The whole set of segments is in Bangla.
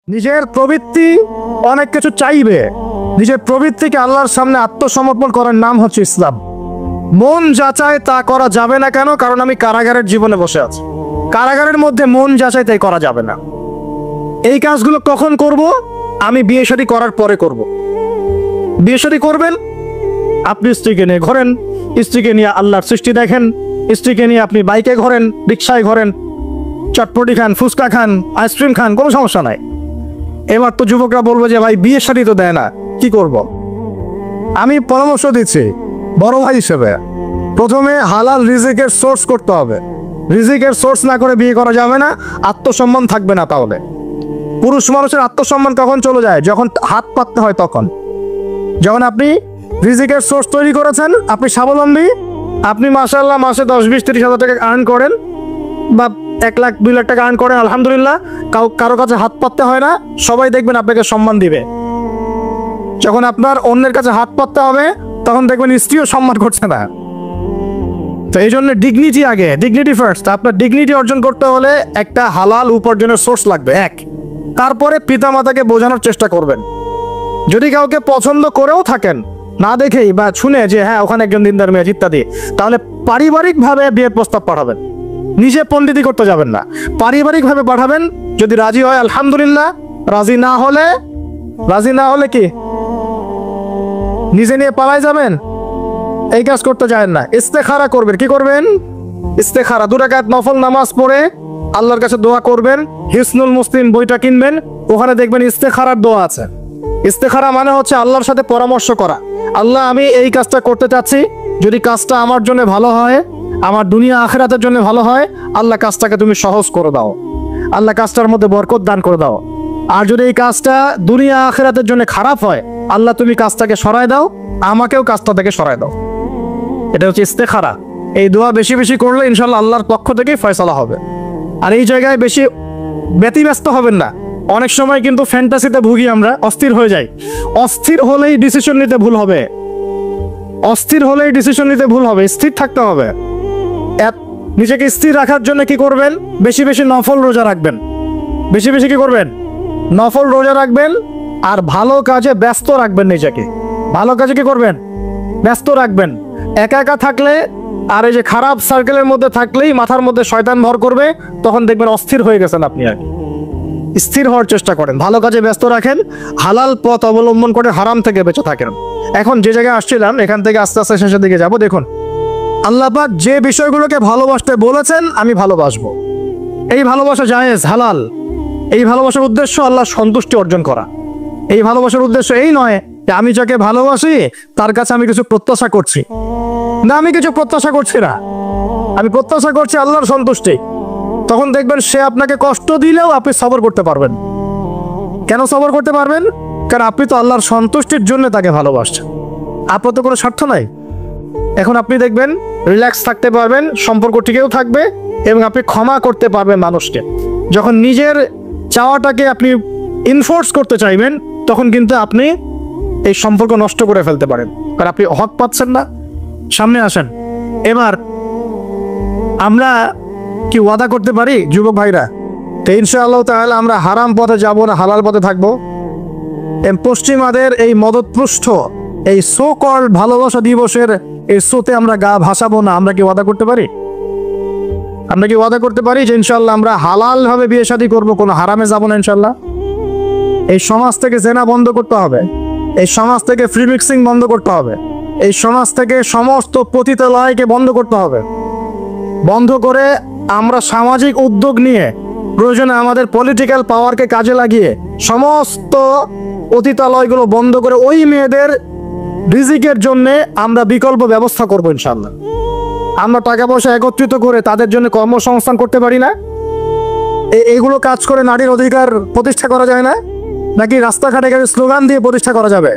নিজের প্রবৃত্তি অনেক কিছু চাইবে, নিজের প্রবৃত্তিকে আল্লাহর সামনে আত্মসমর্পণ করার নাম হচ্ছে ইসলাম। মন যাচাই তা করা যাবে না। কেন? কারণ আমি কারাগারের জীবনে বসে আছি। কারাগারের মধ্যে মন যাচাই তাই করা যাবে না। এই কাজগুলো কখন করব? আমি বিয়ে শাদী করার পরে করব। বিয়ে শাদী করবেন, আপনি স্ত্রীকে নিয়ে ঘোরেন, স্ত্রীকে নিয়ে আল্লাহর সৃষ্টি দেখেন, স্ত্রীকে নিয়ে আপনি বাইকে ঘোরেন, রিক্সায় ঘোরেন, চটপটি খান, ফুচকা খান, আইসক্রিম খান, কোনো সমস্যা নাই। এবার তো যুবকরা বলবো যে ভাই বিয়ে শাদী তো দেয় না, কি করব? আমি পরামর্শ দিচ্ছি বড় ভাই হিসেবে, প্রথমে হালাল রিজিকের সোর্স করতে হবে। রিজিকের সোর্স না করে বিয়ে করা যাবে না, আত্মসম্মান থাকবে না। তাহলে পুরুষ মানুষের আত্মসম্মান কখন চলে যায়? যখন হাত পাততে হয় তখন। যখন আপনি রিজিকের সোর্স তৈরি করেছেন, আপনি স্বাবলম্বী, আপনি মাশাআল্লাহ মাসে 10-20-30 হাজার টাকা আর্ন করেন বা 1 লাখ 2 লাখ টাকা আর্ন করেন, আলহামদুলিল্লাহ, কারো কাছে হাত পাততে হয় না, সবাই দেখবেন আপনাকে সম্মান দিবে। যখন আপনার অন্যের কাছে হাত পাততে হবে তখন দেখবেন স্ত্রীও সম্মান করছে না। তো এই জন্য ডিগনিটি আগে, ডিগনিটি ফার্স্ট। আপনার ডিগনিটি অর্জন করতে হলে একটা হালাল উপার্জনের সোর্স লাগবে, এক। তারপরে পিতামাতাকে বোঝানোর চেষ্টা করবেন। যদি কাউকে পছন্দ করেও থাকেন, না দেখেই বা শুনে যে হ্যাঁ ওখানে একজন দিনদার মেয়ে ইত্যাদি, তাহলে পারিবারিকভাবে বিয়ের প্রস্তাব পাঠাবেন। নিজে পণ্ডিতি করতে যাবেন না, পারিবারিকভাবে পাঠাবেন। যদি রাজি হয় আলহামদুলিল্লাহ, রাজি না হলে কি নিজে নিয়ে পালাই যাবেন? এই কাজ করতে যাবেন না। ইস্তেখারা করবেন। কি করবেন? ইস্তেখারা 2 রাকাত নফল নামাজ পড়ে আল্লাহর কাছে দোয়া করবেন। হিসনুল মুসলিম বইটা কিনবেন, ওখানে দেখবেন ইস্তেখারার দোয়া আছে। ইস্তেখারা মানে হচ্ছে আল্লাহর সাথে পরামর্শ করা। আল্লাহ, আমি এই কাজটা করতে চাচ্ছি, যদি কাজটা আমার জন্য ভালো হয়, আমার দুনিয়া আখিরাতের জন্য ভালো হয়, আল্লাহ কাজটাকে তুমি সহজ করে দাও, আল্লাহ কাজটার মধ্যে বরকত দান করে দাও। আর যদি এই কাজটা দুনিয়া আখিরাতের জন্য খারাপ হয়, আল্লাহ তুমি কাজটাকে সরায় দাও, আমাকেও কাজটা থেকে সরায় দাও। এটা হচ্ছে ইস্তেখারা। এই দোয়া বেশি বেশি করলে ইনশাল্লাহ আল্লাহর পক্ষ থেকেই ফয়সালা হবে। আর এই জায়গায় বেশি ব্যতিব্যস্ত হবেন না। অনেক সময় কিন্তু ফ্যান্টাসিতে ভুগি আমরা, অস্থির হয়ে যাই। অস্থির হলেই ডিসিশন নিতে ভুল হবে, অস্থির হলেই ডিসিশন নিতে ভুল হবে। স্থির থাকতে হবে। নিজেকে স্থির রাখার জন্য কি করবেন? বেশি বেশি নফল রোজা রাখবেন। বেশি বেশি কি করবেন? নফল রোজা রাখবেন। আর ভালো কাজে ব্যস্ত রাখবেন নিজেকে। ভালো কাজে কি করবেন? ব্যস্ত রাখবেন। একা একা থাকলে আর এই যে খারাপ সার্কেলের মধ্যে থাকলেই মাথার মধ্যে শয়তান ভর করবে, তখন দেখবেন অস্থির হয়ে গেছেন আপনি। আর স্থির হওয়ার চেষ্টা করেন, ভালো কাজে ব্যস্ত রাখেন, হালাল পথ অবলম্বন করে হারাম থেকে বেঁচে থাকেন। এখন যে জায়গায় আসছিলাম, এখান থেকে আস্তে আস্তে শেষের দিকে যাব। দেখুন, আল্লাহ পাক যে বিষয়গুলোকে ভালোবাসতে বলেছেন আমি ভালোবাসবো, এই ভালোবাসা জায়েজ, হালাল। এই ভালোবাসার উদ্দেশ্য আল্লাহ সন্তুষ্টি অর্জন করা। এই ভালোবাসার উদ্দেশ্য এই নয় যে আমি যাকে ভালোবাসি তার কাছে আমি কিছু প্রত্যাশা করছি। না, আমি কিছু প্রত্যাশা করছি না, আমি প্রত্যাশা করছি আল্লাহর সন্তুষ্টি। তখন দেখবেন সে আপনাকে কষ্ট দিলেও আপনি সবর করতে পারবেন। কেন সবর করতে পারবেন? কারণ আপনি তো আল্লাহর সন্তুষ্টির জন্য তাকে ভালোবাসছেন, আপনার তো কোনো স্বার্থ নাই। এখন আপনি দেখবেন রিল্যাক্স থাকতে পারবেন, সম্পর্ক টিকেও থাকবে এবং আপনি ক্ষমা করতে পারবেন মানুষকে। যখন নিজের চাওয়াটাকে আপনি ইনফোর্স করতে চাইবেন, তখন কিন্তু আপনি এই সম্পর্ক নষ্ট করে ফেলতে পারেন, কারণ আপনি হক পাচ্ছেন না। সামনে আসেন। এবার আমরা কি ওয়াদা করতে পারি যুবক ভাইরা? তো ইনশাআল্লাহ তাহলে আমরা হারাম পথে যাব না, হালাল পথে থাকবো। পশ্চিমাদের এই মদতপুষ্ট এই সো কল ভালোবাসা দিবসের এই শোতে আমরা গা ভাসাবো না। আমরা কি ওয়াদা করতে পারি? আমরা কি ওয়াদা করতে পারি যে ইনশাআল্লাহ আমরা হালাল ভাবে বিয়ে শাদী করবো, কোনো হারামে যাব না ইনশাআল্লাহ? এই সমাজ থেকে জেনা বন্ধ করতে হবে, এই সমাজ থেকে ফ্রি মিক্সিং বন্ধ করতে হবে, এই সমাজ থেকে সমস্ত পতিতালয়কে বন্ধ করতে হবে। বন্ধ করে আমরা সামাজিক উদ্যোগ নিয়ে, প্রয়োজনে আমাদের পলিটিক্যাল পাওয়ারকে কাজে লাগিয়ে সমস্ত পতিতালয়গুলো বন্ধ করে ওই মেয়েদের রিজিকের জন্য আমরা বিকল্প ব্যবস্থা করবো ইনশাআল্লাহ। আমরা টাকা পয়সা একত্রিত করে তাদের জন্য কর্মসংস্থান করতে পারি না? এগুলো কাজ করে নারীর অধিকার প্রতিষ্ঠা করা যায় না? নাকি রাস্তাঘাটে গেলে স্লোগান দিয়ে প্রতিষ্ঠা করা যাবে?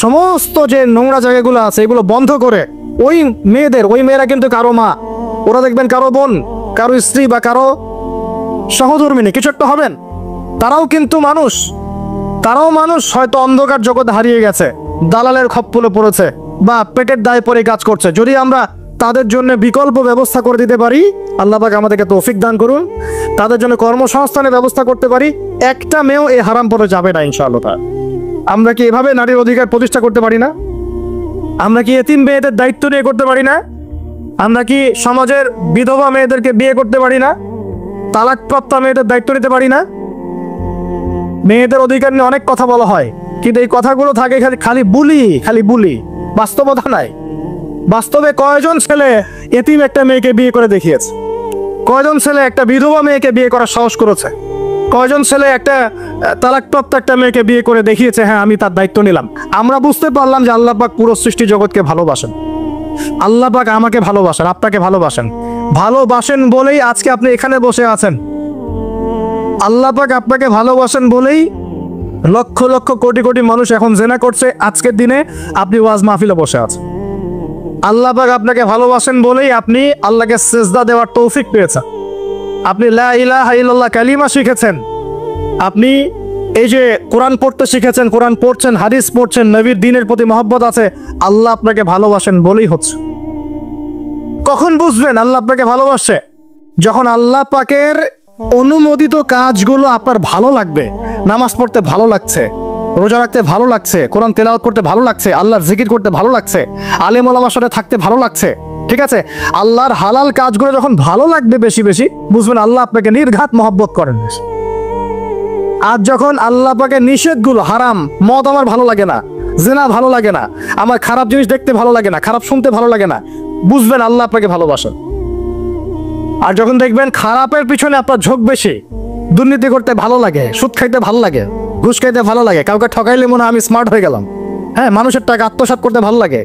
সমস্ত যে নোংরা জায়গাগুলো আছে এগুলো বন্ধ করে ওই মেয়েরা কিন্তু কারো মা, ওরা দেখবেন কারো বোন, কারো স্ত্রী বা কারো সহধর্মিনী কিছু একটা হবেন। তারাও কিন্তু মানুষ, হয়তো অন্ধকার জগতে হারিয়ে গেছে, দালালের খপ্পরে পড়েছে বা পেটের দায়ে পড়ে কাজ করছে। যদি আমরা তাদের জন্য বিকল্প ব্যবস্থা করে দিতে পারি, আল্লাহ পাক আমাদেরকে তৌফিক দান করুন। তাদের জন্য কর্মসংস্থানের ব্যবস্থা করতে পারি, একটা মেয়েও এই হারাম পথে যাবে না ইনশাআল্লাহ। আমরা কি এভাবে নারীর অধিকার প্রতিষ্ঠা করতে পারি না? আমরা কি এতিম মেয়েদের দায়িত্ব নিয়ে করতে পারি না? আমরা কি সমাজের বিধবা মেয়েদেরকে বিয়ে করতে পারি না? তালাকপ্রাপ্ত মেয়েদের দায়িত্ব নিতে পারি না? মেয়েদের অধিকার নিয়ে অনেক কথা বলা হয়, কিন্তু এই কথাগুলো থাকে খালি বুলি, বাস্তবতা নাই। বাস্তবে কয়জন ছেলে এতিম একটা মেয়েকে বিয়ে করে দেখিয়েছে? কয়জন ছেলে একটা বিধবা মেয়েকে বিয়ে করার সাহস করেছে? কয়জন ছেলে একটা তালাকপ্রাপ্ত একটা মেয়েকে বিয়ে করে দেখিয়েছে হ্যাঁ আমি তার দায়িত্ব নিলাম? আমরা বুঝতে পারলাম যে আল্লাহ পাক পুরো সৃষ্টি জগৎকে ভালোবাসেন। আল্লাহ পাক আমাকে ভালোবাসেন, আপনাকে ভালোবাসেন বলেই আজকে আপনি এখানে বসে আছেন। আল্লাহ পাক আপনাকে ভালোবাসেন বলেই লক্ষ লক্ষ কোটি কোটি মানুষ এখন জেনা করছে, আজকের দিনে আপনি ওয়াজ মাহফিলে বসে আছেন। আল্লাহ পাক আপনাকে ভালোবাসেন বলেই আপনি আল্লাহকে সিজদা দেওয়ার তৌফিক পেয়েছেন। আপনি লা ইলাহা ইল্লাল্লাহ কালিমা শিখেছেন, আপনি এই যে কোরআন পড়তে শিখেছেন, কোরআন পড়ছেন, হাদিস পড়ছেন, নবীর দ্বীনের প্রতি মহব্বত আছে, আল্লাহ আপনাকে ভালোবাসেন বলেই হচ্ছে। কখন বুঝবেন আল্লাহ আপনাকে ভালোবাসে? যখন আল্লাহ পাকের অনুমোদিত কাজগুলো আপনার ভালো লাগবে। নামাজ পড়তে ভালো লাগছে, রোজা রাখতে ভালো লাগছে, কোরআন তেলাওয়াত করতে ভালো লাগছে, আল্লাহর জিকির করতে ভালো লাগছে, আলেম ওলামার সাথে থাকতে ভালো লাগছে, ঠিক আছে? আল্লাহর হালাল কাজগুলো যখন ভালো লাগবে বেশি বেশি, বুঝবেন আল্লাহ আপনাকে নির্ঘাত মহব্বত করেন। আর যখন আল্লাহ পাকের নিষেধগুলো, হারাম, মদ আমার ভালো লাগে না, জিনা ভালো লাগে না, আমার খারাপ জিনিস দেখতে ভালো লাগে না, খারাপ শুনতে ভালো লাগে না, বুঝবেন আল্লাহ আপনাকে ভালোবাসেন। আর যখন দেখবেন খারাপের পিছনে আপনার ঝোঁক বেশি, দুর্নীতি করতে ভালো লাগে, সুদ খাইতে ভালো লাগে, ঘুষ খাইতে ভালো লাগে, কাউকে ঠকাইলে মনে হয় আমি স্মার্ট হয়ে গেলাম, হ্যাঁ, মানুষের টাকা আত্মসাৎ করতে ভালো লাগে,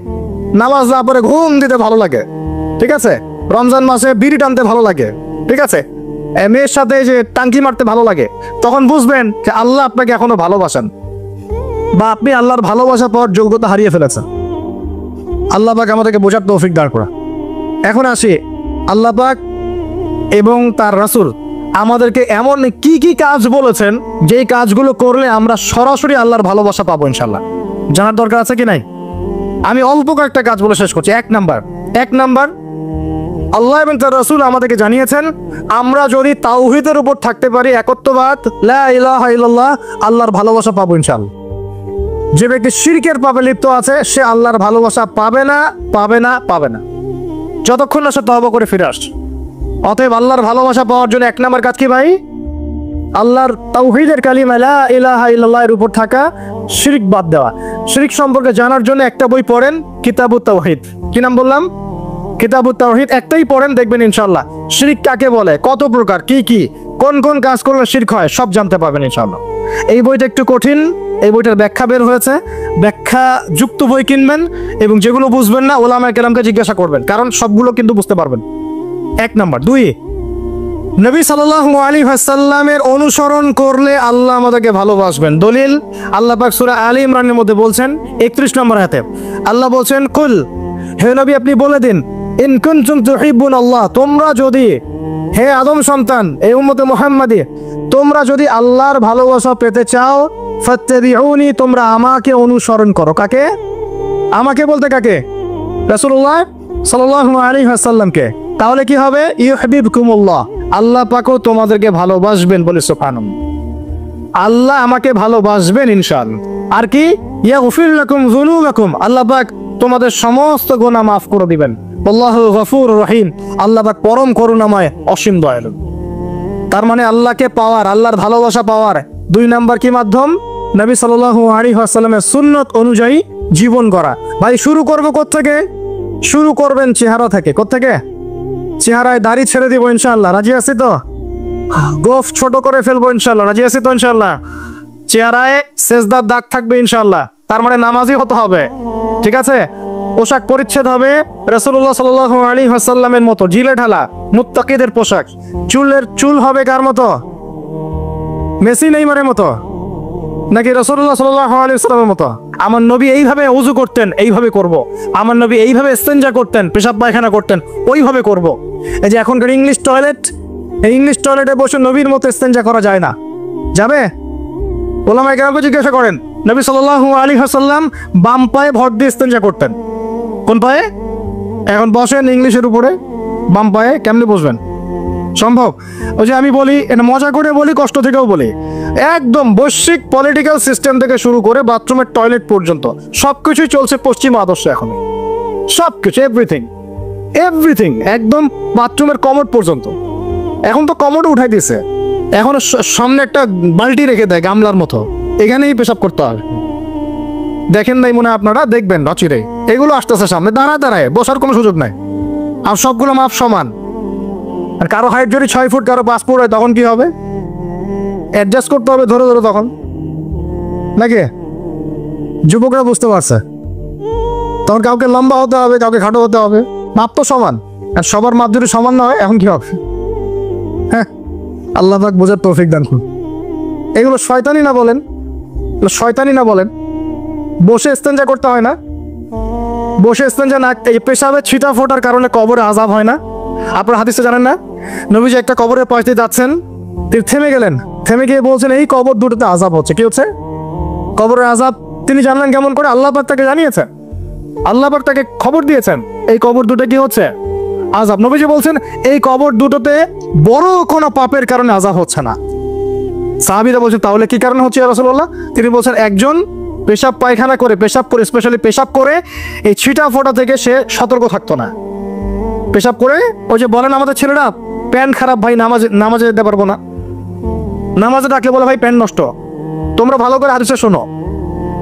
নামাজ না পড়ে ঘুম দিতে ভালো লাগে, ঠিক আছে, রমজান মাসে বিড়ি টানতে ভালো লাগে, ঠিক আছে, মেয়ের সাথে যে টাঙ্কি মারতে ভালো লাগে, তখন বুঝবেন যে আল্লাহ আপনাকে এখনো ভালোবাসেন বা আপনি আল্লাহর ভালোবাসা পাওয়ার যোগ্যতা হারিয়ে ফেলেছেন। আল্লাহ পাক আমাদেরকে বোঝার তৌফিক দান করা। এখন আসি, আল্লাহ পাক এবং তার রাসূল আমাদেরকে এমন কি কি কাজ বলেছেন যেই কাজগুলো করলে আমরা সরাসরি আল্লাহর ভালোবাসা পাবো ইনশাল্লাহ। জানার দরকার আছে কি নাই? আমি অল্প কয়েকটা কাজ বলে শেষ করছি। এক নাম্বার, আল্লাহ এবং তার রাসূল আমাদেরকে জানিয়েছেন আমরা যদি তাওহীদের উপর থাকতে পারি, একত্ববাদ, লা ইলাহা ইল্লাল্লাহ, আল্লাহর ভালোবাসা পাবো ইনশাআল্লাহ। যে ব্যক্তি শিরকের পাপে লিপ্ত আছে সে আল্লাহর ভালোবাসা পাবে না যতক্ষণ না সে তওবা করে ফিরে আসছে। অতএব আল্লাহর ভালোবাসা পাওয়ার জন্য এক নাম্বার কাজ কি ভাই? আল্লাহর তাওহীদের কালিমা লা ইলাহা ইল্লাল্লাহ এর উপর থাকা, শিরক বাদ দেওয়া। শিরক সম্পর্কে জানার জন্য একটা বই পড়েন, কিতাবুত তাওহীদ। কি নাম বললাম? কিতাবুত তাওহীদ। একটাই পড়েন, দেখবেন ইনশাআল্লাহ শিরক কাকে বলে, কত প্রকার, কি কোন কোন কাজ করলে শিরক হয় সব জানতে পারবেন ইনশাআল্লাহ। এই বইটা একটু কঠিন, এই বইটার ব্যাখ্যা বের হয়েছে, ব্যাখ্যা যুক্ত বই কিনবেন এবং যেগুলো বুঝবেন না ওলামায়ে কেরামকে জিজ্ঞাসা করবেন, কারণ সবগুলো কিন্তু বুঝতে পারবেন। এক নাম্বার। দুই, নবী সাল্লাল্লাহু আলাইহি ওয়াসাল্লামের অনুসরণ করলে আল্লাহ আমাদেরকে ভালোবাসবেন। দলিল, আল্লাহ পাক সূরা আলী ইমরানের মধ্যে বলছেন 31 নম্বর আয়াতে আল্লাহ বলছেন, কুল, হে নবী আপনি বলে দিন, ইন কুনতুম তুহিব্বুনাল্লাহ, তোমরা যদি, হে আদম সন্তান, এই উম্মতে মুহাম্মাদী, তোমরা যদি আল্লাহর ভালোবাসা পেতে চাও, ফাত্তাবিউনি, তোমরা আমাকে অনুসরণ করো। কাকে? আমাকে বলতে কাকে? রাসূলুল্লাহ সাল্লাল্লাহু আলাইহি ওয়াসাল্লামকে। তাহলে কি হবে? ইউহিব্বুকুমুল্লাহ, আল্লাহ পাকও তোমাদেরকে ভালোবাসবেন। বলে সুবহানাল্লাহ, আল্লাহ আমাকে ভালোবাসবেন ইনশাআল্লাহ। আর কি? ইয়াগফির লাকুম যুনুবাকুম, আল্লাহ পাক তোমাদের সমস্ত গুনাহ মাফ করে দিবেন। আল্লাহু গফুরুর রহিম, আল্লাহ পাক পরম করুণাময়, অসীম দয়ালু। তার মানে আল্লাহকে পাওয়ার, আল্লাহর ভালোবাসা পাওয়ার দুই নাম্বার কি মাধ্যম? নবী সাল্লাল্লাহু আলাইহি ওয়াসাল্লামের সুন্নাত অনুযায়ী জীবন করা। ভাই শুরু করব কোত্থেকে? শুরু করবেন চেহারা থেকে। কোত্থেকে? চেহারায় দাড়ি ছেড়ে দিব ইনশাআল্লাহ, রাজি আছি তো? গোফ ছোট করে ফেলবো ইনশাআল্লাহ, রাজি আছি তো ইনশাআল্লাহ? চেহারায় সেজদার দাগ থাকবে ইনশাআল্লাহ, তার মানে নামাজি হতে হবে, ঠিক আছে? পোশাক পরিচ্ছদ হবে রাসূলুল্লাহ সাল্লাল্লাহু আলাইহি ওয়াসাল্লামের মতো, জিলে ঢালা মুত্তাকিদের পোশাক। চুল হবে কার মতো? মেসি নেইমারের মতো নাকি রাসূলুল্লাহ সাল্লাল্লাহু আলাইহি ওয়াসাল্লামের মতো? আমার নবী এইভাবে ওযু করতেন, এইভাবে করব। আমার নবী এইভাবে ইস্তেনজা করতেন, পেশাব পায়খানা করতেন, ওইভাবে করব। এই যে এখনকার ইংলিশ টয়লেট, এই ইংলিশ টয়লেটে বসে নবীর মতো ইস্তেনজা করা যায় না। যাবে? ওলামায়ে কেরামকে জিজ্ঞাসা করেন, নবী সাল্লাল্লাহু আলাইহি ওয়াসাল্লাম বাম পায়ে ভর দিয়ে ইস্তেনজা করতেন। কোন পায়ে? এখন বসেন ইংলিশের উপরে, বাম পায়ে কেমনে বসবেন? সম্ভব? ওই যে আমি বলি, এটা মজা করে বলি, কষ্ট থেকেও বলি, একদম বৈশ্বিক পলিটিক্যাল সিস্টেম থেকে শুরু করে বাথরুমের টয়লেট পর্যন্ত সবকিছুই চলছে পশ্চিমা আদর্শ। এখন সবকিছু, এভরিথিং এভরিথিং, একদম বাথরুমের কমোড পর্যন্ত। এখন তো কমোডও উঠাই দিয়েছে, এখন সামনে একটা বালতি রেখে দেয় গামলার মতো, এখানেই পেশাব করতে হবে। দেখেন নাই মনে আপনারা, দেখবেন অচিরে এগুলো আসতেছে সামনে, দাঁড়ায় দাঁড়ায় বসার কোনো সুযোগ নাই। আর সবগুলো মাপ সমান। আর কারো হাইট যদি 6 ফুট, কারো 5 ফুট হয়, তখন কি হবে? অ্যাডজাস্ট করতে হবে ধরে ধরে তখন, নাকি? যুবকরা বুঝতে পারছে, তখন কাউকে লম্বা হতে হবে, কাউকে খাটো হতে হবে, মাপ তো সমান। আর সবার মাপ যদি সমান না হয়, এখন কি হবে? হ্যাঁ, আল্লাহ পাক বোঝার তৌফিক দান করুন। এগুলো শয়তানি না বলেন, শয়তানি না বলেন। বসে ইস্তেঞ্জা করতে হয় না, বসে ইস্তেঞ্জা না, এই পেশাবের ছিটা ফোটার কারণে কবরে আযাব হয় না। আপনারা হাদিসে জানেন না, নবীজি একটা কবরে পৌঁছতে যাচ্ছেন, তিনি থেমে গেলেন, থেমে গিয়ে বলছেন এই কবর দুটোতে আযাব হচ্ছে। কি হচ্ছে? কবরের আযাব। তিনি জানলেন কেমন করে? আল্লাহ পাক তাকে জানিয়েছেন, আল্লাহ পাক তাকে খবর দিয়েছেন এই কবর দুটো কি হচ্ছে? আযাব। নবীজি বলছেন এই কবর দুটোতে বড় কোনো পাপের কারণে আযাব হচ্ছে না। সাহাবীরা বলছেন তাহলে কি কারণে হচ্ছে ইয়া রাসূলুল্লাহ? তিনি বলছেন একজন পেশাব পায়খানা করে, পেশাব করে, স্পেশালি পেশাব করে এই ছিটা ফোটা থেকে সে সতর্ক থাকতো না। পেশাব করে, ওই যে বলেন আমাদের ছেলেরা, প্যান্ট খারাপ ভাই, নামাজে যেতে পারবো না, নামাজে ডাকলে বলে ভাই প্যান্ট নষ্ট। তোমরা ভালো করে হাদিসে শোনো,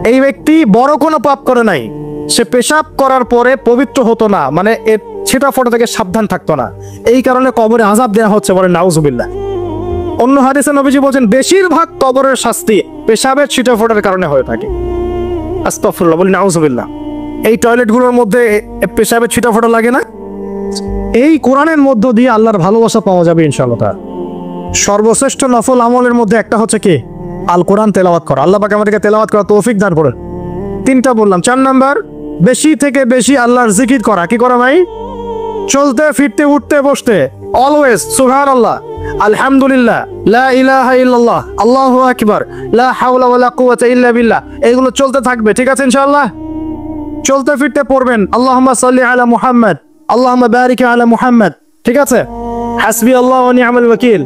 এই ব্যক্তি বড় কোনো পাপ করে নাই, সে পেশাব করার পরে পবিত্র হতো না, মানে এর ছিটা ফোটা থেকে সাবধান থাকতো না, এই কারণে কবরে আযাব দেওয়া হচ্ছে, বলে নাউজুবিল্লাহ। অন্য হাদিসে নবীজি বলছেন বেশিরভাগ কবরের শাস্তি পেশাবের ছিটা ফোটার কারণে হয়ে থাকে। আস্তাগফিরুল্লাহ, বলি নাউজুবিল্লাহ। এই টয়লেটগুলোর মধ্যে পেশাবের ছিটা ফোটা লাগে না? এই কোরআনের মধ্য দিয়ে আল্লাহর ভালোবাসা পাওয়া যাবে ইনশাআল্লাহ। সর্বশ্রেষ্ঠ নফল আমলের মধ্যে একটা হচ্ছে কি? আল কোরআন তেলাওয়াত করা। আল্লাহ পাক আমাদেরকে তেলাওয়াত করা তৌফিক দান করেন। 3টা বললাম। 4 নাম্বার, বেশি থেকে বেশি আল্লাহর জিকির করা। কি করা ভাই? চলতে ফিরতে উঠতে বসতে অলওয়েজ সুবহানাল্লাহ, আলহামদুলিল্লাহ, লা ইলাহা ইল্লাল্লাহ, আল্লাহু আকবার, লা হাওলা ওয়ালা কুওয়াতা ইল্লা বিল্লাহ, এগুলো চলতে থাকবে। ঠিক আছে ইনশাআল্লাহ? চলতে ফিরতে পড়বেন আল্লাহুম্মা সাল্লি আলা মুহাম্মদ, আল্লাহুম্মা বারিক আলা মুহাম্মদ। ঠিক আছে? হাসবি আল্লাহ ওয়া নি'মাল ওয়াকিল,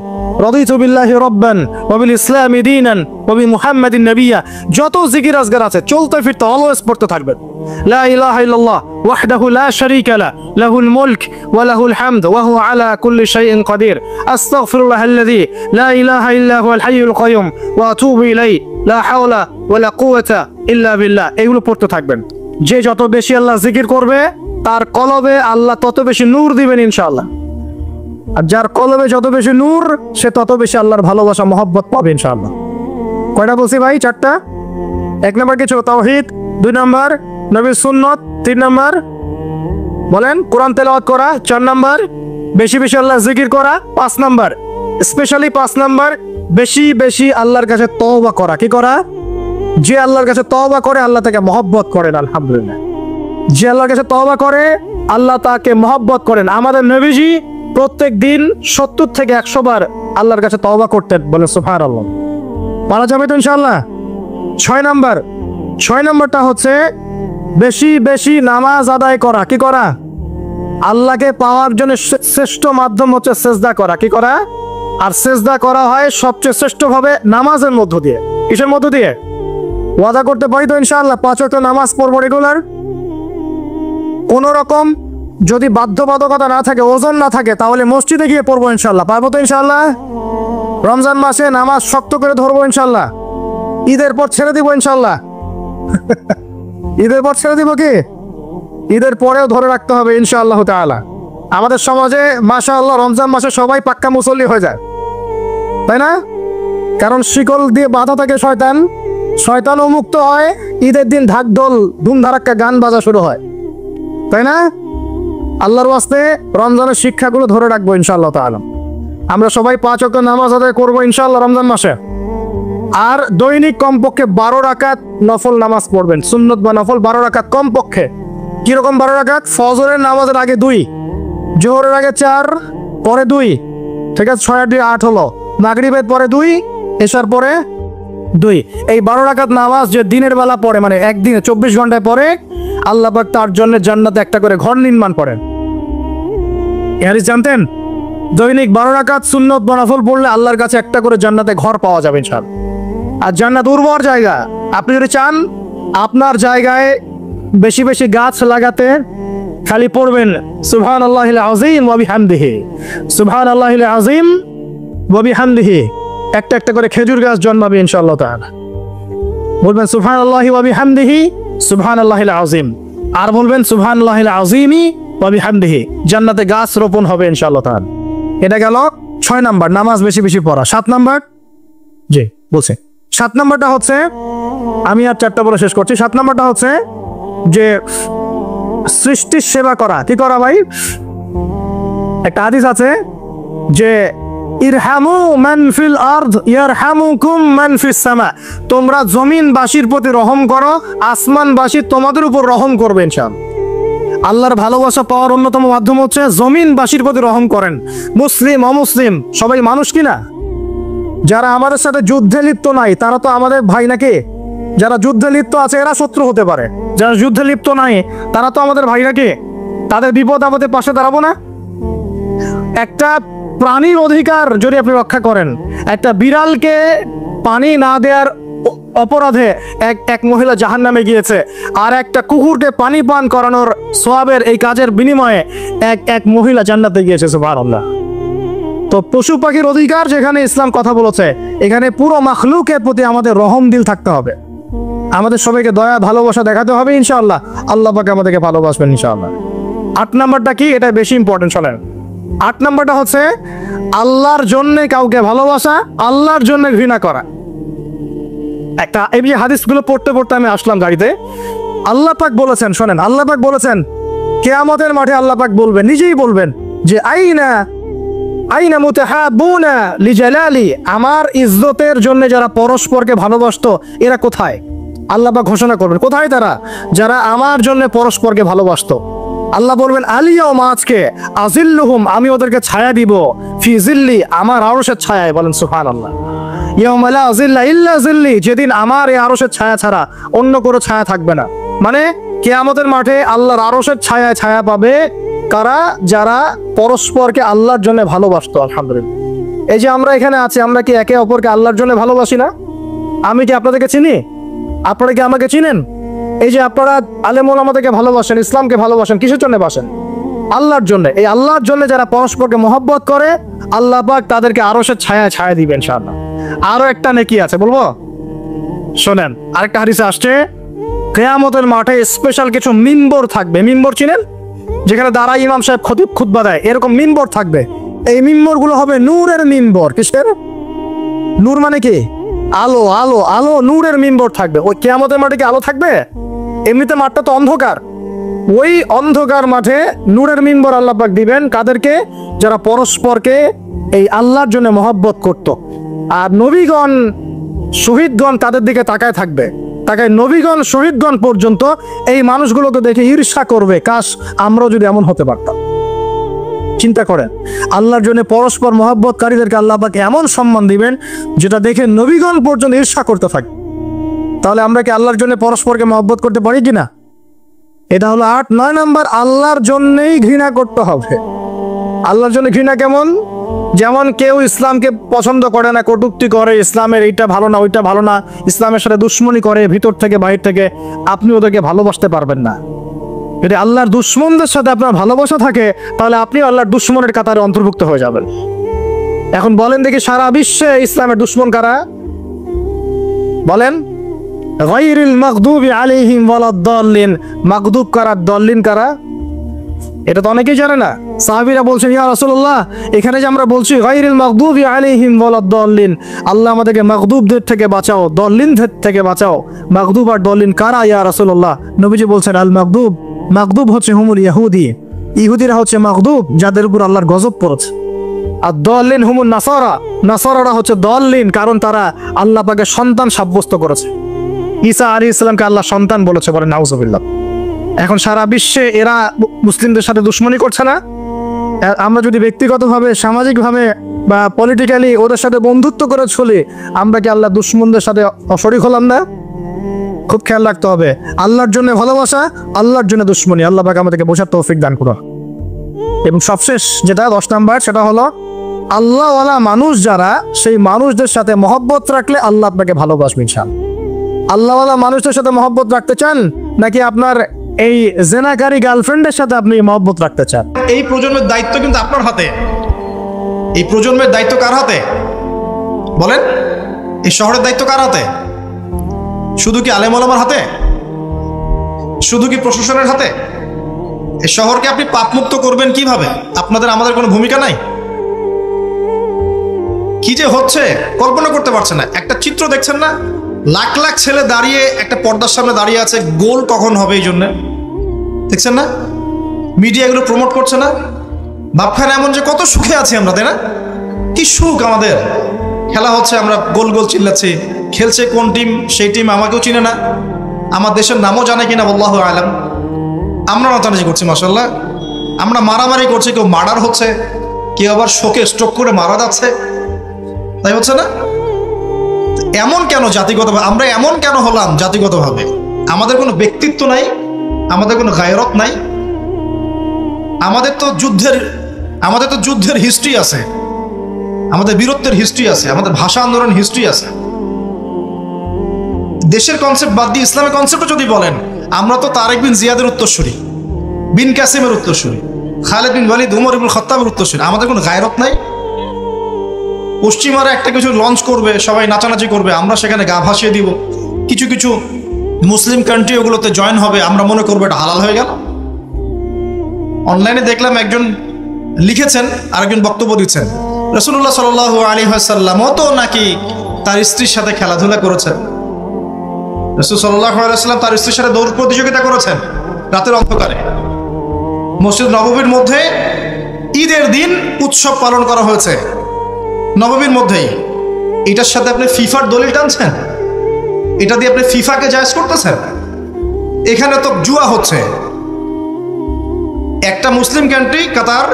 রাদিতু বিল্লাহি রাব্বান ওয়া বিল ইসলামি দীনান ওয়া বি মুহাম্মাদিন নাবিয়্যা। যত জিকির আজগার আছে চলতে ফিরতে অলওয়েজ পড়তে থাকবেন। লা ইলাহা ইল্লাল্লাহ ওয়াহদাহু লা শারীকা লা, লাহুল মুলক ওয়া লাহুল হামদ ওয়া হুয়া আলা কুল্লি শাইইন কাদির। আস্তাগফিরুল্লাহাল্লাযী লা ইলাহা ইল্লা হুয়াল হাইয়ুল কাইয়ুম ওয়া আতুবু ইলাইহি, লা হাওলা ওয়া লা কুওয়াতা ইল্লা বিল্লাহ। এগুলো পড়তে থাকবেন। যে যত বেশি আল্লাহ জিকির করবে, তার কলবে আল্লাহ তত বেশি নূর দিবেন ইনশাআল্লাহ। আর যার কলবে যত বেশি নূর, সে তত বেশি আল্লাহর ভালোবাসা মহব্বত পাবে ইনশাআল্লাহ। কয়টা বলছি ভাই? 4টা। 1 নাম্বার কিছু তাওহীদ, 2 নাম্বার নবীর সুন্নাত, 3 নাম্বার বলেন কোরআন তেলাওয়াত করা, 4 নাম্বার বেশি বেশি আল্লাহ জিকির করা, 5 নাম্বার স্পেশালি 5 নাম্বার বেশি বেশি আল্লাহর কাছে তওবা করা। কি করা? যে আল্লাহর কাছে তওবা করে আল্লাহ তাকে মহব্বত করেন। আলহামদুলিল্লাহ, যে আল্লাহর কাছে তওবা করে আল্লাহ তাকে মহব্বত করেন। আমাদের নবীজি প্রত্যেক দিন 70 থেকে 100 বার আল্লাহর কাছে তওবা করতেন। বলে সুবহানাল্লাহ। পারা যাবে তো ইনশাআল্লাহ? 6 নম্বরটা হচ্ছে বেশি বেশি নামাজ আদায় করা। কি করা? আল্লাহকে পাওয়ার জন্য শ্রেষ্ঠ মাধ্যম হচ্ছে সেজদা করা। কি করা? আর সেজদা করা হয় সবচেয়ে শ্রেষ্ঠ ভাবে নামাজের মধ্য দিয়ে। কিসের মধ্য দিয়ে? ওয়াদা করতে পারি তো ইনশাআল্লাহ 5 ওয়াক্ত নামাজ পড়বো রেগুলার। কোন রকম যদি বাধ্যবাধকতা না থাকে, ওজন না থাকে, তাহলে মসজিদে গিয়ে পড়বো ইনশাআল্লাহ। পারবো তো ইনশাআল্লাহ? রমজান মাসে নামাজ শক্ত করে ধরবো ইনশাআল্লাহ। ঈদের পর ছেড়ে দিব ইনশাআল্লাহ। ঈদের পর ছেড়ে দিব কি? ঈদের পরেও ধরে রাখতে হবে ইনশাআল্লাহ তাআলা। আমাদের সমাজে মাশাআল্লাহ রমজান মাসে সবাই পাক্কা মুসল্লি হয়ে যায়, তাই না? কারণ শিকল দিয়ে বাঁধা থাকে শয়তান, শয়তানও মুক্ত হয়। ঈদের দিন ঢাকঢোল ধুমধারাক্কা গান বাজা শুরু হয়, তাই না? আল্লাহর ওয়াস্তে রমজানের শিক্ষাগুলো ধরে রাখবো ইনশাআল্লাহ তাআলা। আমরা সবাই 5 ওয়াক্ত নামাজ আদায় করবো ইনশাআল্লাহ রমজান মাসে। আর দৈনিক কমপক্ষে 12 রাকাত নফল নামাজ পড়বেন, সুন্নত বা নফল 12 রাকাত কমপক্ষে। কিরকম 12 রাকাত? ফজরের নামাজের আগে 2, জোহরের আগে 4, পরে 2, ঠিক আছে? 6 আর 2 8 হলো। মাগরিবের পরে 2, এশার পরে 2। এই 12 রাকাত নামাজ যে দিনের বেলা পড়ে, মানে একদিনে 24 ঘন্টায় পড়ে, আল্লাহ পাক তার জন্য জান্নাতে একটা করে ঘর নির্মাণ করেন। এই হাদিস জানতেন? দৈনিক 12 রাকাত সুন্নত বা নফল পড়লে আল্লাহর কাছে একটা করে জান্নাতে ঘর পাওয়া যাবে ইনশাআল্লাহ। আর জান্নাত উর্বর জায়গা, আপনি যদি চান আপনার জায়গায় বেশি বেশি গাছ লাগাতে, খালি পড়বেন সুবহানাল্লাহিল আযীম ওয়া বিহামদিহি, সুবহানাল্লাহিল আযীম ওয়া বিহামদিহি, একটা একটা করে খেজুর গাছ জন্মাবে ইনশাআল্লাহ তাআলা। বলবেন সুবহানাল্লাহি ওয়া বিহামদিহি সুবহানাল্লাহিল আযীম, আর বলবেন সুবহানাল্লাহিল আযীমি ওয়া বিহামদিহি, জান্নাতে গাছ রোপণ হবে ইনশাআল্লাহ তাআলা। এটা গেল 6 নাম্বার, নামাজ বেশি বেশি পড়া। 7 নাম্বার, জি বলছে 7 নাম্বারটা হচ্ছে, আমি আর 4টা বলে শেষ করছি। 7 নাম্বারটা হচ্ছে যে সৃষ্টির সেবা করা। কি করা ভাই? একটা হাদিস আছে যে ইরহামু মান ফিল আরদ ইয়ারহামুকুম মান ফিস সামা, তোমরা জমিনবাসীর প্রতি রহম করো, আসমানবাসী তোমাদের উপর রহম করবে ইনশাআল্লাহ। আল্লাহর ভালোবাসা পাওয়ার অন্যতম মাধ্যম হচ্ছে জমিনবাসীর প্রতি রহম করেন। মুসলিম অমুসলিম সবাই মানুষ কিনা? যারা আমাদের সাথে যুদ্ধে লিপ্ত নাই তারা তো আমাদের ভাই নাকি? যারা যুদ্ধে লিপ্ত আছে এরা শত্রু হতে পারে, যারা যুদ্ধে লিপ্ত নাই তারা তো আমাদের ভাই নাকি? তাদের বিপদ আমাদের পাশে দাঁড়াবো না? একটা প্রাণীর অধিকার যদি আপনি রক্ষা করেন, একটা বিড়ালকে পানি না দেওয়ার অপরাধে এক মহিলা জাহান্নামে গিয়েছে, আর একটা কুকুরকে পানি পান করানোর সওয়াবের এই কাজের বিনিময়ে এক মহিলা জান্নাতে গিয়েছে। সুবহানাল্লাহ। তো পশু পাখির অধিকার যেখানে ইসলাম কথা বলেছে, এখানে পুরো মাখলুকের প্রতি আমাদের রহম দিল থাকতে হবে, আমাদের সবাইকে দয়া ভালোবাসা দেখাতে হবে ইনশাআল্লাহ। আল্লাহ পাক আমাদেরকে ভালোবাসবেন ইনশাআল্লাহ। 8 নাম্বারটা কি? এটা বেশি ইম্পর্টেন্ট। শোনেন, 8 নাম্বারটা হচ্ছে আল্লাহর জন্য কাউকে ভালোবাসা, আল্লাহর জন্য ঘৃণা করা। একটা এই হাদিসগুলো পড়তে পড়তে আমি আসলাম গাড়িতে। আল্লাহ পাক বলেছেন, শোনেন, আল্লাহ পাক বলেছেন কিয়ামতের মাঠে আল্লাহ পাক বলবেন, নিজেই বলবেন যে আইনা মুতাহাব্বুনা লিজালালি, আমার ইজ্জতের জন্য যারা পরস্পরকে ভালোবাসতো এরা কোথায়? আল্লাহ পাক ঘোষণা করবেন কোথায় তারা? যারা আমার জন্য পরস্পরকে ভালোবাসতো। আল্লাহ বলবেন আলিয়াউমা, আজকে আজিল্লুহুম, আমি ওদেরকে ছায়া দিব, ফি জিল্লি, আমার আরশের ছায়ায়। বলেন সুবহানাল্লাহ। ইয়াউমা লা জিল্লা ইল্লা জিল্লি, যেদিন আমার এই আরশের ছায়া ছাড়া অন্য কোনো ছায়া থাকবে না। মানে কিয়ামতের মাঠে আল্লাহর আরশের ছায়ায় ছায়া পাবে কারা? যারা পরস্পরকে আল্লাহর জন্য ভালোবাসতো। আলহামদুলিল্লাহ। এই যে আমরা এখানে আছি, আমরা কি একে অপরকে আল্লাহর জন্য ভালোবাসি না? আমি কি আপনাদেরকে চিনি? আপনারা কি আমাকে চিনেন? এই যে আপনারা আলেম ওলামাদেরকে ভালোবাসেন, ইসলামকে ভালোবাসেন, কিসের জন্য বাসেন? আল্লাহর জন্য। এই আল্লাহর জন্য যারা পরস্পরকে মহব্বত করে, আল্লাহ পাক তাদেরকে আরশের ছায়ায় ছায়া দিবেন ইনশাআল্লাহ। আরো একটা নেকি আছে, বলবো? শোনেন, আরেকটা হাদিসে আসছে কিয়ামতের মাঠে স্পেশাল কিছু মিম্বর থাকবে। মিম্বর চিনেন? যেখানে দাঁড়ায় ইমাম সাহেব খতিব খুতবা দেয়, এরকম মিম্বর থাকবে। এই মিম্বর গুলো হবে নূরের মিম্বর। কিসের? নূর মানে কি? আলো, আলো, আলো, নূরের মিম্বর থাকবে। ওই কিয়ামতের মাঠে কি আলো থাকবে? এমনিতে মাঠটা তো অন্ধকার। ওই অন্ধকার মাঠে নূরের মিম্বর আল্লাহ পাক দিবেন কাদেরকে? যারা পরস্পরকে এই আল্লাহর জন্য মহব্বত করত। আর নবীগণ শহীদগণ তাদের দিকে তাকায় থাকবে, তাকায় নবীগণ শহীদগণ পর্যন্ত এই মানুষগুলোকে দেখে ঈর্ষা করবে, কাশ আমরাও যদি এমন হতে পারতাম। চিন্তা করেন, আল্লাহর জন্য পরস্পর মহব্বতকারীদেরকে আল্লাহ পাক এমন সম্মান দিবেন যেটা দেখে নবীগণ পর্যন্ত ঈর্ষা করতে থাকে। তাহলে আমরা কি আল্লাহর জন্য পরস্পরকে মহব্বত করতে পারি কিনা? এটা হলো 8। 9 নাম্বার, আল্লাহর জন্যই ঘৃণা করতে হবে। আল্লাহর জন্য ঘৃণা কেমন? যেমন কেউ ইসলামকে পছন্দ করে না, কটূক্তি করে, ইসলামের এইটা ভালো না ওইটা ভালো না, ইসলামের সাথে দুশ্মনী করে ভিতর থেকে বাহির থেকে, আপনি ওদেরকে ভালোবাসতে পারবেন না। যদি আল্লাহর দুশ্মনদের সাথে আপনার ভালোবাসা থাকে তাহলে আপনি আল্লাহর দুশ্মনের কাতারে অন্তর্ভুক্ত হয়ে যাবেন। এখন বলেন দেখি, সারা বিশ্বে ইসলামের দুশ্মন কারা? বলেন। গায়রিল মাগদুবি আলাইহিম ওয়ালাদ-দাল্লিন, মাগদুব কারা, দাল্লিন কারা? এটা তো অনেকেই জানে না। সাহাবীরা বলছেন, ইয়া রাসূলুল্লাহ, এখানে যে আমরা বলছি গায়রিল মাগদুবি আলাইহিম ওয়ালাদ-দাল্লিন, আল্লাহ আমাদেরকে মাগদুবদের থেকে বাঁচাও, দল্লিনদের থেকে বাঁচাও। মাগদুব আর দল্লিন কারা ইয়া রাসূলুল্লাহ? নবীজি বলছেন, আল মাগদুব, মাগদুব হচ্ছে হুমুল ইহুদি, ইহুদিরা হচ্ছে মাগদুব, যাদের উপর আল্লাহর গজব পড়েছে। আর দল্লিন হুমুল নাসারা, নাসারারা হচ্ছে দল্লিন, কারণ তারা আল্লাহ পাকে সন্তান সাব্যস্ত করেছে। ঈসা আলাইহিস সালামকে আল্লাহ সন্তান বলেছে, বলেন নাউজুবিল্লাহ। এখন সারা বিশ্বে এরা মুসলিমদের সাথে দুশ্মনী করছে না? আমরা যদি ব্যক্তিগতভাবে, সামাজিকভাবে বা পলিটিক্যালি ওদের সাথে বন্ধুত্ব করে চলি, আমরা কি আল্লাহ দুশ্মনদের সাথে শরীক হলাম না? খুব খেয়াল রাখতে হবে। আল্লাহর জন্য ভালোবাসা, আল্লাহর জন্য দুশ্মনী। আল্লাহ পাক আমাদেরকে বোঝার তৌফিক দান করুন। এবং সবশেষ যেটা 10 নাম্বার, সেটা হলো আল্লাহওয়ালা মানুষ যারা, সেই মানুষদের সাথে মহব্বত রাখলে আল্লাহ আপনাকে ভালোবাসবে ইনশাআল্লাহ। আল্লাহওয়ালা মানুষদের সাথে মহব্বত রাখতে চান, নাকি আপনার এই জেনাকারী গার্লফ্রেন্ডের সাথে আপনি মহব্বত রাখতে চান? এই প্রজন্মের দায়িত্ব কিন্তু আপনার হাতে। এই প্রজন্মের দায়িত্ব কার হাতে বলেন? এই শহরের দায়িত্ব কার হাতে? শুধু কি আলেম ওলামার হাতে? শুধু কি প্রশাসনের হাতে? এই শহরকে আপনি পাপমুক্ত করবেন কিভাবে? আপনাদের আমাদের কোনো ভূমিকা নাই? কি যে হচ্ছে কল্পনা করতে পারছেন না। একটা চিত্র দেখছেন না, লাখ লাখ ছেলে দাঁড়িয়ে একটা পর্দার সামনে দাঁড়িয়ে আছে, গোল কখন হবে এই জন্য দেখছেন না? মিডিয়া এগুলো প্রমোট করছে না? ভাবখানে এমন যে কত সুখে আছি আমরা, তাই না? কি সুখ আমাদের। খেলা হচ্ছে, আমরা গোল গোল চিল্লাচ্ছি। খেলছে কোন টিম, সেই টিম আমাকেও চিনে না, আমার দেশের নামও জানে কিনা আল্লাহু আলাম। আমরা নাচানাচি করছি মাশাআল্লাহ, আমরা মারামারি করছি, কেউ মার্ডার হচ্ছে, কেউ আবার শোকে স্ট্রোক করে মারা যাচ্ছে, তাই হচ্ছে না? এমন কেন জাতিগতভাবে আমরা এমন কেন হলাম? জাতিগতভাবে আমাদের কোনো ব্যক্তিত্ব নাই, আমাদের কোনো গায়রত নাই। আমাদের তো যুদ্ধের হিস্ট্রি আছে, আমাদের বীরত্বের হিস্ট্রি আছে, আমাদের ভাষা আন্দোলন হিস্ট্রি আছে। দেশের কনসেপ্ট বাদ দিয়ে ইসলামের কনসেপ্টও যদি বলেন, আমরা তো তারেক বিন জিয়াদের উত্তরসূরি, বিন কাসিমের উত্তরসূরি, খালেদ বিন ওয়ালিদ, উমর ইবনুল খাত্তাবের উত্তরসূরি। আমাদের কোনো গায়রত নাই। পশ্চিমারা একটা কিছু লঞ্চ করবে, সবাই নাচানাচি করবে, আমরা সেখানে গা ভাসিয়ে দিব। কিছু কিছু মুসলিম কান্ট্রি ওগুলোতে জয়েন হবে, আমরা মনে করবো এটা হালাল হয়ে গেল। অনলাইনে দেখলাম একজন লিখেছেন, আরেকজন বক্তব্য দিচ্ছেন, রাসূলুল্লাহ সাল্লাল্লাহু আলাইহি ওয়াসাল্লামও তো নাকি তার স্ত্রীর সাথে খেলাধুলা করেছেন। রাসূল সাল্লাল্লাহু আলাইহি ওয়াসাল্লাম তার স্ত্রীর সাথে দৌড় প্রতিযোগিতা করেছেন রাতের অন্ধকারে। মসজিদ নববীর মধ্যে ঈদের দিন উৎসব পালন করা হয়েছে নববীর মধ্যেই। এটার সাথে আপনি ফিফার দলিল টানছেন, এটা দিয়ে আপনি ফিফাকে জায়েজ করতেছেন। এখানে তো জুয়া হচ্ছে। একটা মুসলিম কান্ট্রি কাতার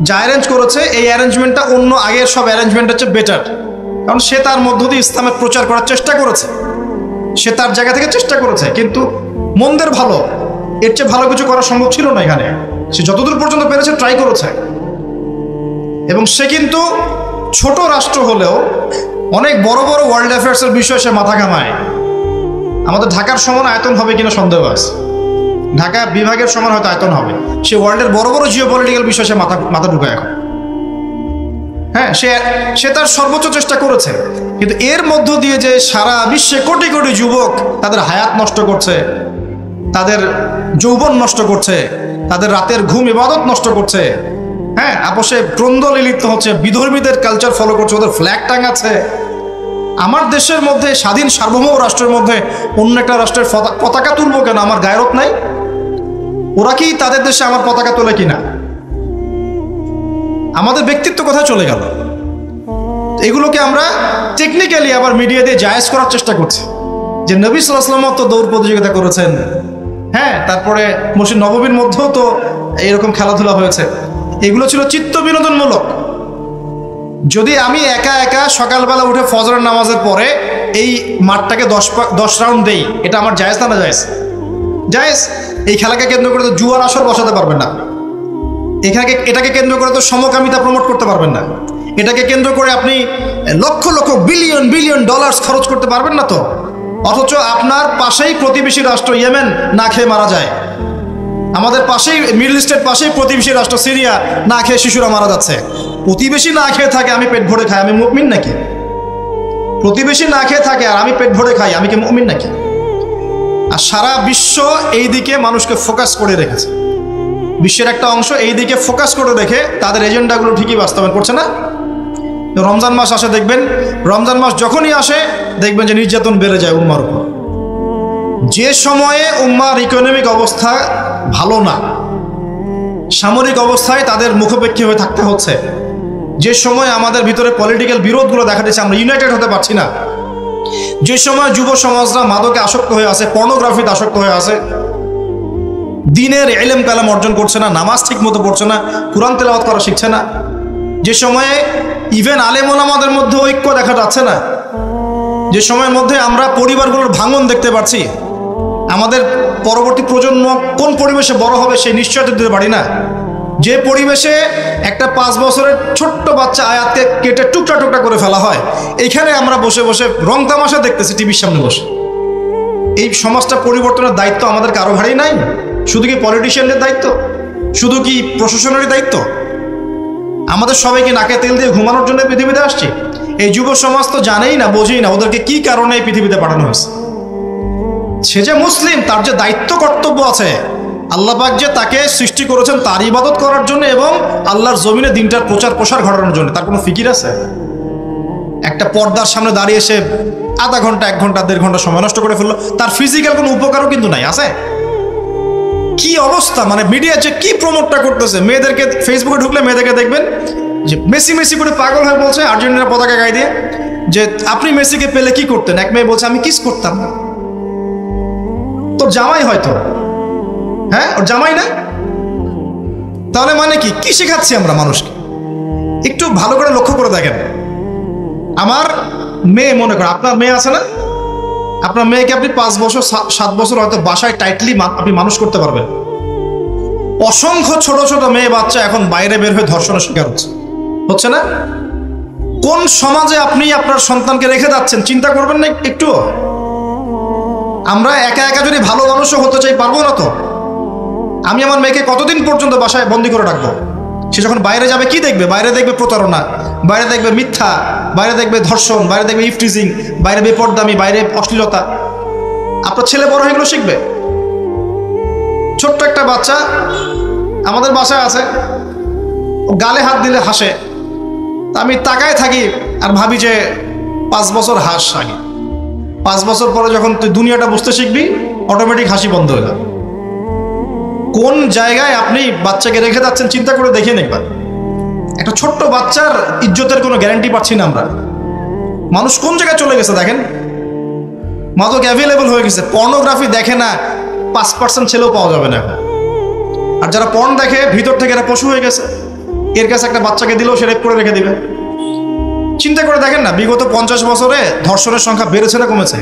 যা অ্যারেঞ্জ করেছে, এই অ্যারেঞ্জমেন্টটা অন্য আগের সব অ্যারেঞ্জমেন্ট হচ্ছে বেটার, কারণ সে তার মধ্য দিয়ে ইসলামের প্রচার করার চেষ্টা করেছে, সে তার জায়গা থেকে চেষ্টা করেছে। কিন্তু মন্দের ভালো, এর চেয়ে ভালো কিছু করা সম্ভব ছিল না এখানে। সে যতদূর পর্যন্ত পেরেছে ট্রাই করেছে, এবং সে কিন্তু ছোট রাষ্ট্র হলেও অনেক বড় বড় ওয়ার্ল্ড অ্যাফেয়ার্সের বিষয়ে সে মাথা ঘামায়। আমাদের ঢাকার সমান আয়তন হবে কিনা সন্দেহ আছে, ঢাকা বিভাগের সমান হয়তো আয়তন হবে। সে ওয়ার্ল্ডের বড় বড় জিওপলিটিক্যাল বিষয়ে সে মাথা ঢুকায় এখন। হ্যাঁ, সে তার সর্বোচ্চ চেষ্টা করেছে, কিন্তু এর মধ্য দিয়ে যে সারা বিশ্বে কোটি কোটি যুবক তাদের হায়াত নষ্ট করছে, তাদের যৌবন নষ্ট করছে, তাদের রাতের ঘুম ইবাদত নষ্ট করছে, হ্যাঁ, আপোষে দ্বন্দ্বে লিপ্ত হচ্ছে, বিধর্মীদের কালচার ফলো করছে, ওদের ফ্ল্যাগ টাঙাচ্ছে। আমার দেশের মধ্যে, স্বাধীন সার্বভৌম রাষ্ট্রের মধ্যে অন্য একটা রাষ্ট্রের পতাকা তুলবো কেন? আমার গায়রত নাই? ওরা কি তাদের দেশে আমার পতাকা তোলে কিনা? আমাদের ব্যক্তিত্ব কোথায় চলে গেল? এগুলোকে আমরা টেকনিক্যালি আবার মিডিয়া দিয়ে জায়েজ করার চেষ্টা করছি, যে নবী সাল্লাল্লাহু আলাইহি ওয়াসাল্লাম তো দৌড় প্রতিযোগিতা করেছেন, হ্যাঁ, তারপরে মসজিদ নববীর মধ্যেও তো এরকম খেলাধুলা হয়েছে। এগুলো ছিল চিত্ত বিনোদনমূলক। যদি আমি একা একা সকালবেলা উঠে ফজরের নামাজের পরে এই মাঠটাকে 10 রাউন্ড দেই, এটা আমার জায়েজ না? না জায়েজ? জায়েজ। এই খেলাকে কেন্দ্র করে তো জুয়ার আসর বসাতে পারবেন না, এটাকে কেন্দ্র করে তো সমকামিতা প্রমোট করতে পারবেন না, এটাকে কেন্দ্র করে আপনি lakh lakh billion billion dollar খরচ করতে পারবেন না তো। অথচ আপনার পাশেই প্রতিবেশী রাষ্ট্র ইয়েমেন না খেয়ে মারা যায়, আমাদের পাশেই মিডল ইস্টের পাশেই প্রতিবেশী রাষ্ট্র সিরিয়া না খেয়ে শিশুরা মারা যাচ্ছে। প্রতিবেশী না খেয়ে থাকে, আমি পেট ভরে খাই, আমি মুমিন নাকি? প্রতিবেশী না খেয়ে থাকে আর আমি পেট ভরে খাই, আমি কি মুমিন নাকি? আর সারা বিশ্ব এই দিকে মানুষকে ফোকাস করে রেখেছে, বিশ্বের একটা অংশ এই দিকে ফোকাস করে রেখে তাদের এজেন্ডাগুলো ঠিকই বাস্তবায়ন করছে না। রমজান মাস আসে, দেখবেন রমজান মাস যখনই আসে দেখবেন যে নির্যাতন বেড়ে যায় উম্মার উপর। যে সময়ে উম্মার ইকোনমিক অবস্থা ভালো না, সামরিক অবস্থায় তাদের মুখোপেক্ষী হয়ে থাকতে হচ্ছে, যে সময় আমাদের ভিতরে পলিটিক্যাল বিরোধগুলো দেখা দিচ্ছে, আমরা ইউনাইটেড হতে পারছি না, যে সময় যুব সমাজরা মাদকে আসক্ত হয়ে আছে, পর্নোগ্রাফিতে আসক্ত হয়ে আছে, দিনের ইলম কালাম অর্জন করছে না, নামাজ ঠিক মতো পড়ছে না, কুরআন তেলাওয়াত করা শিখছে না, যে সময়ে ইভেন আলেম ওলামাদের মধ্যে ঐক্য দেখা যাচ্ছে না, যে সময়ের মধ্যে আমরা পরিবারগুলোর ভাঙন দেখতে পাচ্ছি, আমাদের পরবর্তী প্রজন্ম কোন পরিবেশে বড় হবে সেই নিশ্চয়তা দিতে পারি না, যে পরিবেশে একটা 5 বছরের ছোট্ট বাচ্চা আয়াতকে কেটে টুকরা টুকরা করে ফেলা হয়, এইখানে আমরা বসে বসে রং তামাশা দেখতেছি টিভির সামনে বসে। এই সমাজটা পরিবর্তনের দায়িত্ব আমাদের কারো ঘাড়েই নাই? শুধু কি পলিটিশিয়ানদের দায়িত্ব? শুধু কি প্রশাসনেরই দায়িত্ব? আমাদের সবাইকে নাকে তেল দিয়ে ঘুমানোর জন্য পৃথিবীতে আসছি? এই যুব সমাজ তো জানেই না, বোঝেই না ওদেরকে কি কারণে এই পৃথিবীতে পাঠানো হয়েছে। সে যে মুসলিম, তার যে দায়িত্ব কর্তব্য আছে, আল্লাহ পাক যে তাকে সৃষ্টি করেছেন তার ইবাদত করার জন্য এবং আল্লাহর জমিনে দিনটার প্রচার প্রসার ঘটানোর জন্য, তার কোনো ফিকির আছে? একটা পর্দার সামনে দাঁড়িয়ে এসে আধা ঘন্টা, 1 ঘন্টা, 1.5 ঘন্টা সময় নষ্ট করে ফেললো, তার ফিজিক্যাল কোনো উপকারও কিন্তু নাই। আছে কি অবস্থা, মানে মিডিয়া যে কি প্রমোটটা করতেছে, মেয়েদেরকে ফেসবুকে ঢুকলে মেয়েদেরকে দেখবেন যে মেসি মেসি করে পাগল হয়ে বলছে আর্জেন্টিনা পতাকা গায়ে দিয়ে যে আপনি মেসিকে পেলে কি করতেন। এক মেয়ে বলছে আমি কিস করতাম। তোর জামাই হয়তো, হ্যাঁ ওর জামাই না? তাহলে মানে কি কি শেখাচ্ছি আমরা মানুষকে? একটু ভালো করে লক্ষ্য করে দেখেন। আমার মেয়ে, মনে করেন আপনার মেয়ে আছে না, আপনার মেয়েকে আপনি 5 বছর 7 বছর হয়তো বাসায় টাইটলি আপনি মানুষ করতে পারবেন। অসংখ্য ছোট ছোট মেয়ে বাচ্চা এখন বাইরে বের হয়ে ধর্ষণের শিকার হচ্ছে না? কোন সমাজে আপনি আপনার সন্তানকে রেখে যাচ্ছেন চিন্তা করবেন না একটু? আমরা একা একা যদি ভালো মানুষও হতে চাই, পারবো না তো। আমি আমার মেয়েকে কতদিন পর্যন্ত বাসায় বন্দি করে রাখবো? সে যখন বাইরে যাবে কি দেখবে? বাইরে দেখবে প্রতারণা, বাইরে দেখবে মিথ্যা, বাইরে দেখবে ধর্ষণ, বাইরে দেখবে ইফটিজিং, বাইরে বেপরদামি, বাইরে অশ্লীলতা। আপনার ছেলে বড় হয়ে এগুলো শিখবে। ছোট্ট একটা বাচ্চা আমাদের বাসায় আছে, গালে হাত দিলে হাসে। আমি তাকায় থাকি আর ভাবি যে 5 বছর হাস আগে, 5 বছর পরে যখন তুই দুনিয়াটা বুঝতে শিখবি অটোমেটিক হাসি বন্ধ হয়ে যাবে। কোন জায়গায় আপনি বাচ্চাকে রেখে যাচ্ছেন চিন্তা করে দেখে একবার। একটা ছোট্ট বাচ্চার ইজ্জতের কোনো গ্যারান্টি পাচ্ছি না আমরা। মানুষ কোন জায়গায় চলে গেছে দেখেন। মাদক অ্যাভেলেবল হয়ে গেছে। পর্নোগ্রাফি দেখে না 5% ছেলেও পাওয়া যাবে না এখন। আর যারা পর্ন দেখে ভিতর থেকে এরা পশু হয়ে গেছে। এর কাছে একটা বাচ্চাকে দিলেও সে রেপ করে রেখে দিবে। চিন্তা করে দেখেন না, বিগত 50 বছরে ধর্ষণের সংখ্যা বেড়েছে না কমেছে?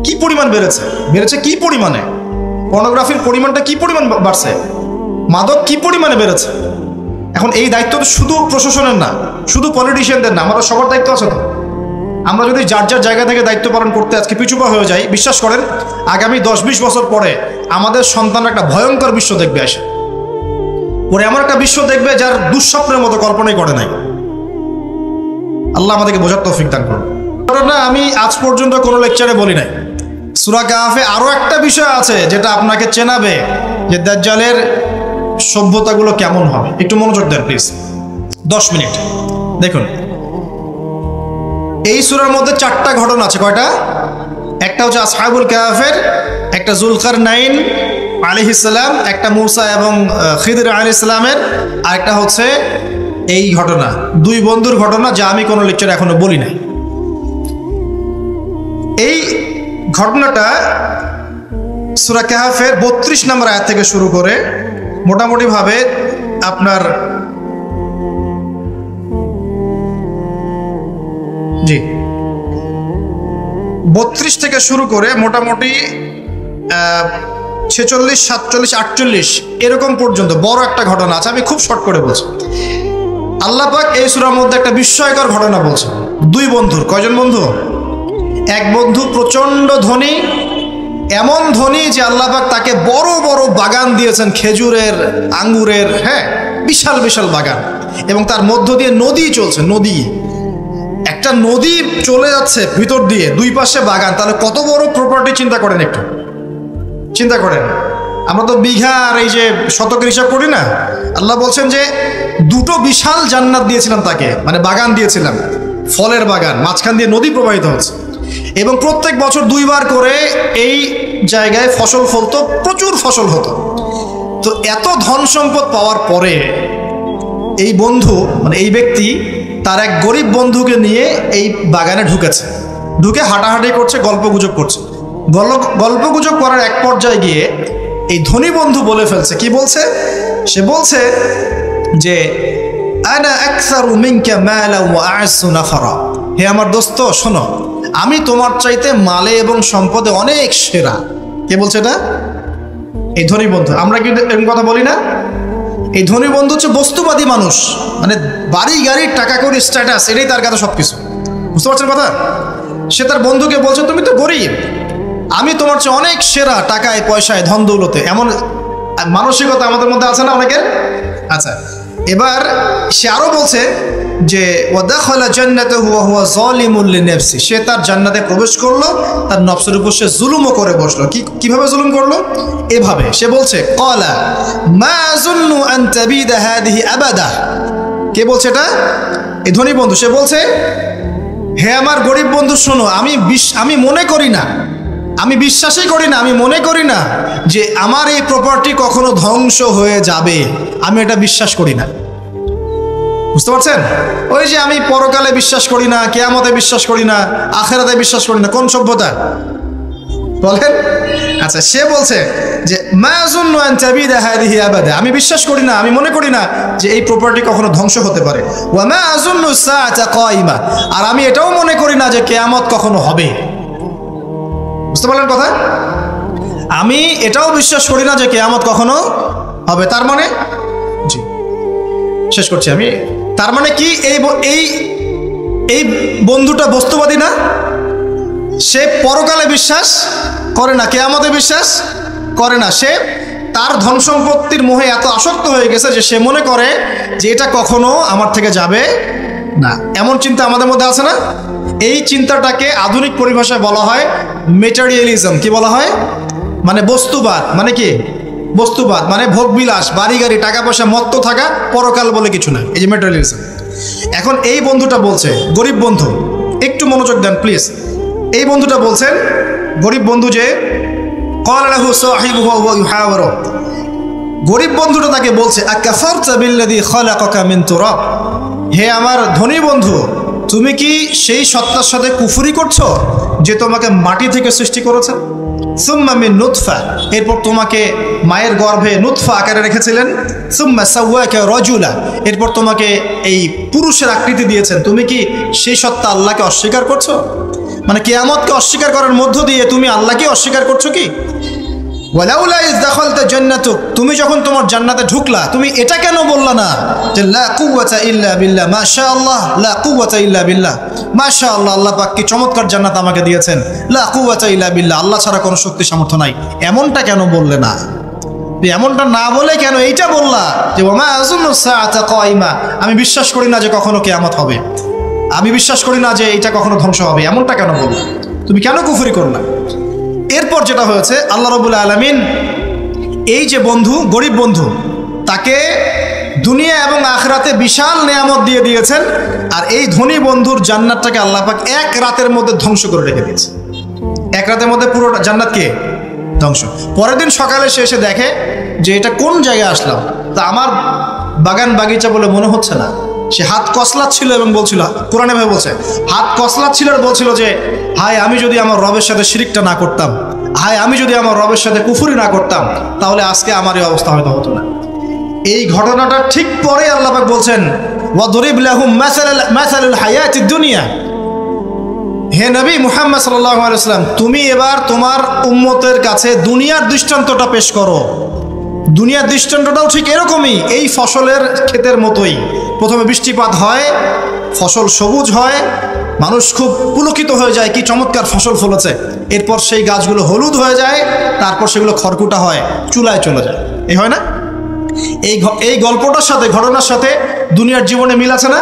কি পরিমাণ বেড়েছে? বেড়েছে কি পরিমাণে? পর্নোগ্রাফির পরিমাণটা কি পরিমাণ বাড়ছে? মাদক কি পরিমাণে বেড়েছে? এখন এই দায়িত্ব তো শুধু প্রশাসনের না, শুধু পলিটিশিয়ানদের না, আমাদের সবার দায়িত্ব আছে তো। আমরা যদি যার যার জায়গা থেকে দায়িত্ব পালন করতে আজকে পিছুপা হয়ে যাই, বিশ্বাস করেন আগামী 10-20 বছর পরে আমাদের সন্তান একটা ভয়ঙ্কর বিশ্ব দেখবে। আসে ওরে এমন একটা বিশ্ব দেখবে যার দুঃস্বপ্নের মতো কল্পনাই করে নাই। আল্লাহ আমাদেরকে বোঝার তৌফিক দান করুন। না, আমি আজ পর্যন্ত কোনো লেকচারে বলি নাই। সূরা কাহফে আরো একটা বিষয় আছে যেটা আপনাকে চেনাবে যে দাজ্জালের সভ্যতাগুলো কেমন হবে। একটু মনোযোগ দেন প্লিজ, 10 মিনিট দেখুন। এই সূরার মধ্যে 4টা ঘটনা আছে। কয়টা? একটা হচ্ছে আসহাবুল কাহফের, একটা যুলকারনাইন আলাইহিস সালাম, একটা মূসা এবং খিদর আলাইহিস সালামের, আর একটা হচ্ছে এই ঘটনা, 2 বন্ধুর ঘটনা, যা আমি কোনো লেকচারে এখনো বলি নাই। এই ঘটনাটা সূরা কাহফের 32 নম্বর আয়াত থেকে শুরু করে মোটামুটি ভাবে আপনার 32 থেকে শুরু করে মোটামুটি 46, 47, 48 এরকম পর্যন্ত বড় একটা ঘটনা আছে। আমি খুব শর্ট করে বলছি। আল্লাহ পাক এই সূরার মধ্যে একটা বিস্ময়কর ঘটনা বলছেন। 2 বন্ধুর, কয়জন বন্ধু? এক বন্ধু প্রচন্ড ধনী, এমন ধনী যে আল্লাহ পাক তাকে বড় বড় বাগান দিয়েছেন, খেজুরের, আঙ্গুরের, হ্যাঁ বিশাল বিশাল বাগান, এবং তার মধ্য দিয়ে নদী চলছে। নদী, একটা নদী চলে যাচ্ছে ভিতর দিয়ে, 2 পাশে বাগান। তাহলে কত বড় প্রপার্টি চিন্তা করেন, একটু চিন্তা করেন। আমরা তো বিঘা আর এই যে শতকের হিসাব করি না। আল্লাহ বলছেন যে 2টো বিশাল জান্নাত দিয়েছিলাম তাকে, মানে বাগান দিয়েছিলাম, ফলের বাগান, মাঝখান দিয়ে নদী প্রবাহিত হচ্ছে, এবং প্রত্যেক বছর 2 বার করে এই জায়গায় ফসল ফলতো, প্রচুর ফসল হতো। তো এত ধন সম্পদ পাওয়ার পরে এই বন্ধু, মানে এই ব্যক্তি তার এক গরিব বন্ধুকে নিয়ে এই বাগানে ঢুকেছে। ঢুকে হাঁটাহাঁটি করছে, গল্পগুজব করছে। গল্পগুজব করার এক পর্যায়ে গিয়ে এই ধনী বন্ধু বলে ফেলছে। কি বলছে? সে বলছে যে আনা আকসারু মিনকা মালা ওয়া আ'আসু নাফারা। হে আমার দোস্ত শোনো, আমি তোমার চাইতে মালে এবং সম্পদে অনেক সেরা। কে বলছে এটা? এই ধনী বন্ধু। আমরা কি এরকম কথা বলি না? এই ধনী বন্ধু হচ্ছে বস্তুবাদী মানুষ, মানে বাড়ি গাড়ি টাকা কড়ি স্ট্যাটাস এটাই তার কাছে সবকিছু। বুঝতে পারছেন কথা? সে তার বন্ধুকে বলছে তুমি তো গরিব, আমি তোমার চেয়ে অনেক সেরা টাকায় পয়সায় ধন দৌলতে। এমন মানসিকতা আমাদের মধ্যে আছে না অনেকের? আচ্ছা, এবার সে আরো বলছে যে ওয়াদাখালা জান্নাতাহু ওয়া হুয়া যালিমুল লিনাফসি, সে তার জান্নাতে প্রবেশ করলো, তার নফসের উপর সে জুলুমও করে বসলো। কিভাবে জুলুম করলো? এভাবে সে বলছে ক্বালা মা আযুন্নু আন তাবিদা হাদিহি আবাদা। কে বলছে এটা? এই ধনী বন্ধু। সে বলছে হে আমার গরিব বন্ধু শোনো, আমি মনে করি না, আমি বিশ্বাসই করি না, আমি মনে করি না যে আমার এই প্রপার্টি কখনো ধ্বংস হয়ে যাবে, আমি এটা বিশ্বাস করি না। বুঝতে পারছেন? ওই যে আমি পরকালে বিশ্বাস করি না, কিয়ামতে বিশ্বাস করি না, আখিরাতে বিশ্বাস করি না, কোন সভ্যতা বলেন? আচ্ছা, সে বলছে যে মা আযুন্নু আন তাবিদা হাদিহি আবাদা, আমি বিশ্বাস করি না, আমি মনে করি না যে এই প্রপার্টি কখনো ধ্বংস হতে পারে। ওয়া মা আযুন্নু সাআতা কায়িমা, আর আমি এটাও মনে করি না যে কিয়ামত কখনো হবে। বুঝতে পারলেন কথা? আমি এটাও বিশ্বাস করি না যে কিয়ামত কখনো হবে। তার মানে জি শেষ করছি আমি। তার মানে কি এই বন্ধুটা বস্তুবাদী না? সে পরকালে বিশ্বাস করে না, কিয়ামতে বিশ্বাস করে না। সে তার ধন সম্পত্তির মোহে এত আসক্ত হয়ে গেছে যে সে মনে করে যে এটা কখনো আমার থেকে যাবে না। এমন চিন্তা আমাদের মধ্যে আছে না? এই চিন্তাটাকে আধুনিক পরিভাষায় বলা হয় মেটেরিয়ালিজম। কি বলা হয়? মানে বস্তুবাদ। মানে কি? বস্তুবাদ মানে ভোগবিলাস, বাড়ি গাড়ি, টাকা পয়সা, মত্ত থাকা, পরকাল বলে কিছু না। এই যে মেটেরিয়ালিজম। এখন এই বন্ধুটা বলছে, গরিব বন্ধু, একটু মনোযোগ দেন প্লিজ। এই বন্ধুটা বলছেন, গরিব বন্ধু যে ক্বালা লাহু সাহিবুহু ওয়া ইউহাওয়ারু, গরিব বন্ধুটা তাকে বলছে আকাফারতা বিল্লাযী খালাকাকা মিন তুরাব, হে আমার ধনী বন্ধু, তুমি কি সেই সত্তার সাথে কুফরি করছো যে তোমাকে মাটি থেকে সৃষ্টি করেছে? সুম্মা মিন নুতফা, এরপর তোমাকে মায়ের গর্ভে নুতফা আকারে রেখেছিলেন। সুম্মা সাওয়াকা রাজুলা, এরপর তোমাকে এই পুরুষের আকৃতি দিয়েছেন। তুমি কি সেই সত্তা আল্লাহকে অস্বীকার করছো? মানে কিয়ামতকে অস্বীকার করার মধ্য দিয়ে তুমি আল্লাহকে অস্বীকার করছো কি? ওয়ালাউলা ইয দাখালতা জান্নাতুক, তুমি যখন তোমার জান্নাতে ঢুকলা তুমি এটা কেন বললা না যে লা কুওয়াতা ইল্লা বিল্লাহ, মাশাআল্লাহ, লা কুওয়াতা ইল্লা বিল্লাহ, মাশাআল্লাহ, আল্লাহ পাক কি চমৎকার জান্নাত আমাকে দিয়েছেন, লা কুওয়াতা ইল্লা বিল্লাহ, আল্লাহ ছাড়া কোনো শক্তি সামর্থ্য নাই। এমনটা কেন বললে না? এমনটা না বলে কেন এইটা বললা যে ওয়া মা আযুন্নু সাআতা কায়িমা, আমি বিশ্বাস করি না যে কখনো কিয়ামত হবে, আমি বিশ্বাস করি না যে এটা কখনো ধ্বংস হবে, এমনটা কেন বললা? তুমি কেন কুফরি করলা? এরপর যেটা হয়েছে, আল্লাহ রাব্বুল আলামিন এই যে বন্ধু, গরিব বন্ধু, তাকে দুনিয়া এবং আখিরাতে বিশাল নেয়ামত দিয়ে দিয়েছেন, আর এই ধনী বন্ধুর জান্নাতটাকে আল্লাহ পাক এক রাতের মধ্যে ধ্বংস করে রেখে দিয়েছে। এক রাতের মধ্যে পুরো জান্নাতকে ধ্বংস। পরের দিন সকালে সে এসে দেখে যে এটা কোন জায়গায় আসলাম, তা আমার বাগান বাগিচা বলে মনে হচ্ছে না। সে হাত কসলাচ্ছিল এবং বলছিল, কোরআনে ভাবে বলছে, হাত কসলাচ্ছিল আর বলছিল যে হায় আমি যদি আমার রবের সাথে শিরিকটা না করতাম, হায় আমি যদি আমার রবের সাথে কুফরি না করতাম, তাহলে আজকে আমার এই অবস্থা হয়তো হতো না। এই ঘটনাটা ঠিক পরে আল্লাহ পাক বলছেন ওয়াদরিব লাহুম মাসালুল হায়াতিদ দুনিয়া, হে নবী মুহাম্মদ সাল্লাল্লাহু আলাইহি ওয়াসাল্লাম, তুমি এবার তোমার উম্মতের কাছে দুনিয়ার দৃষ্টান্তটা পেশ করো। দুনিয়ার দৃষ্টান্তটাও ঠিক এরকমই, এই ফসলের ক্ষেতের মতোই। প্রথমে বৃষ্টিপাত হয়, ফসল সবুজ হয়, মানুষ খুব পুলকিত হয়ে যায়, কি চমৎকার ফসল ফলেছে। এরপর সেই গাছগুলো হলুদ হয়ে যায়, তারপর সেগুলো খড়কুটা হয়, চুলায় চলে যায়। এই হয় না? এই গল্পটার সাথে, ঘটনার সাথে দুনিয়ার জীবনে মিল আছে না?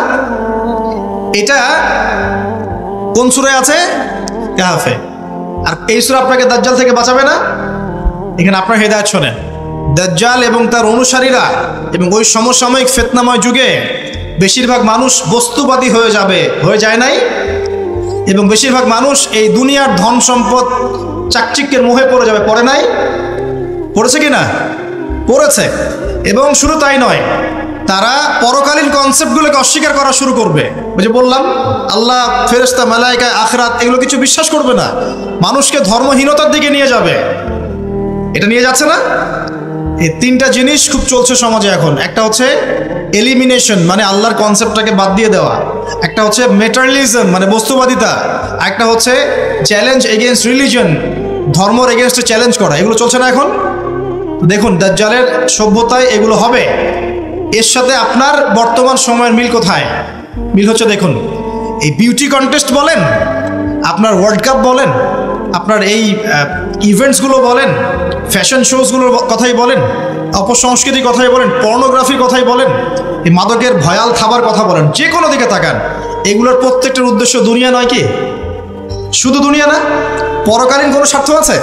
এটা কোন সূরায় আছে? কাহফে। আর এই সূরা আপনাকে দাজ্জাল থেকে বাঁচাবে না? এখানে আপনার হেদায়েত শোনেন। দাজ্জাল এবং তার অনুসারীরা এবং ওই সমসাময়িক ফিতনাময় যুগে বেশিরভাগ মানুষ বস্তুবাদী হয়ে যাবে, হয়ে যায় নাই? এবং বেশিরভাগ মানুষ এই দুনিয়ার ধন সম্পদ চাকচিক্যের মোহে পড়ে যাবে, পড়ে নাই? পড়েছে কি না? পড়েছে। এবং শুধু তাই নয়, তারা পরকালীন কনসেপ্টগুলোকে অস্বীকার করা শুরু করবে। ওই যে বললাম, আল্লাহ, ফেরেশতা, মালায়েকা, আখিরাত এগুলো কিছু বিশ্বাস করবে না, মানুষকে ধর্মহীনতার দিকে নিয়ে যাবে। এটা নিয়ে যাচ্ছে না? এই তিনটা জিনিস খুব চলছে সমাজে এখন। একটা হচ্ছে এলিমিনেশন, মানে আল্লাহর কনসেপ্টটাকে বাদ দিয়ে দেওয়া। একটা হচ্ছে মেটারিয়ালিজম, মানে বস্তুবাদিতা। একটা হচ্ছে চ্যালেঞ্জ এগেইনস্ট রিলিজন, ধর্মর এগেইনস্টে চ্যালেঞ্জ করা। এগুলো চলছে না এখন? দেখুন দাজ্জালের সভ্যতায় এগুলো হবে। এর সাথে আপনার বর্তমান সময়ের মিল কোথায়? মিল হচ্ছে দেখুন, এই বিউটি কন্টেস্ট বলেন, আপনার ওয়ার্ল্ড কাপ বলেন, আপনার এই ইভেন্টসগুলো বলেন, ফ্যাশন শোজগুলোর কথাই বলেন, অপসংস্কৃতির কথাই বলেন, পর্নোগ্রাফির কথাই বলেন, এই মাদকের ভয়াল খাবার কথা বলেন, যে কোনো দিকে তাকান, এগুলোর প্রত্যেকটার উদ্দেশ্য দুনিয়া নয় কি? শুধু দুনিয়া না, পরকালীন কোনো স্বার্থ আছে?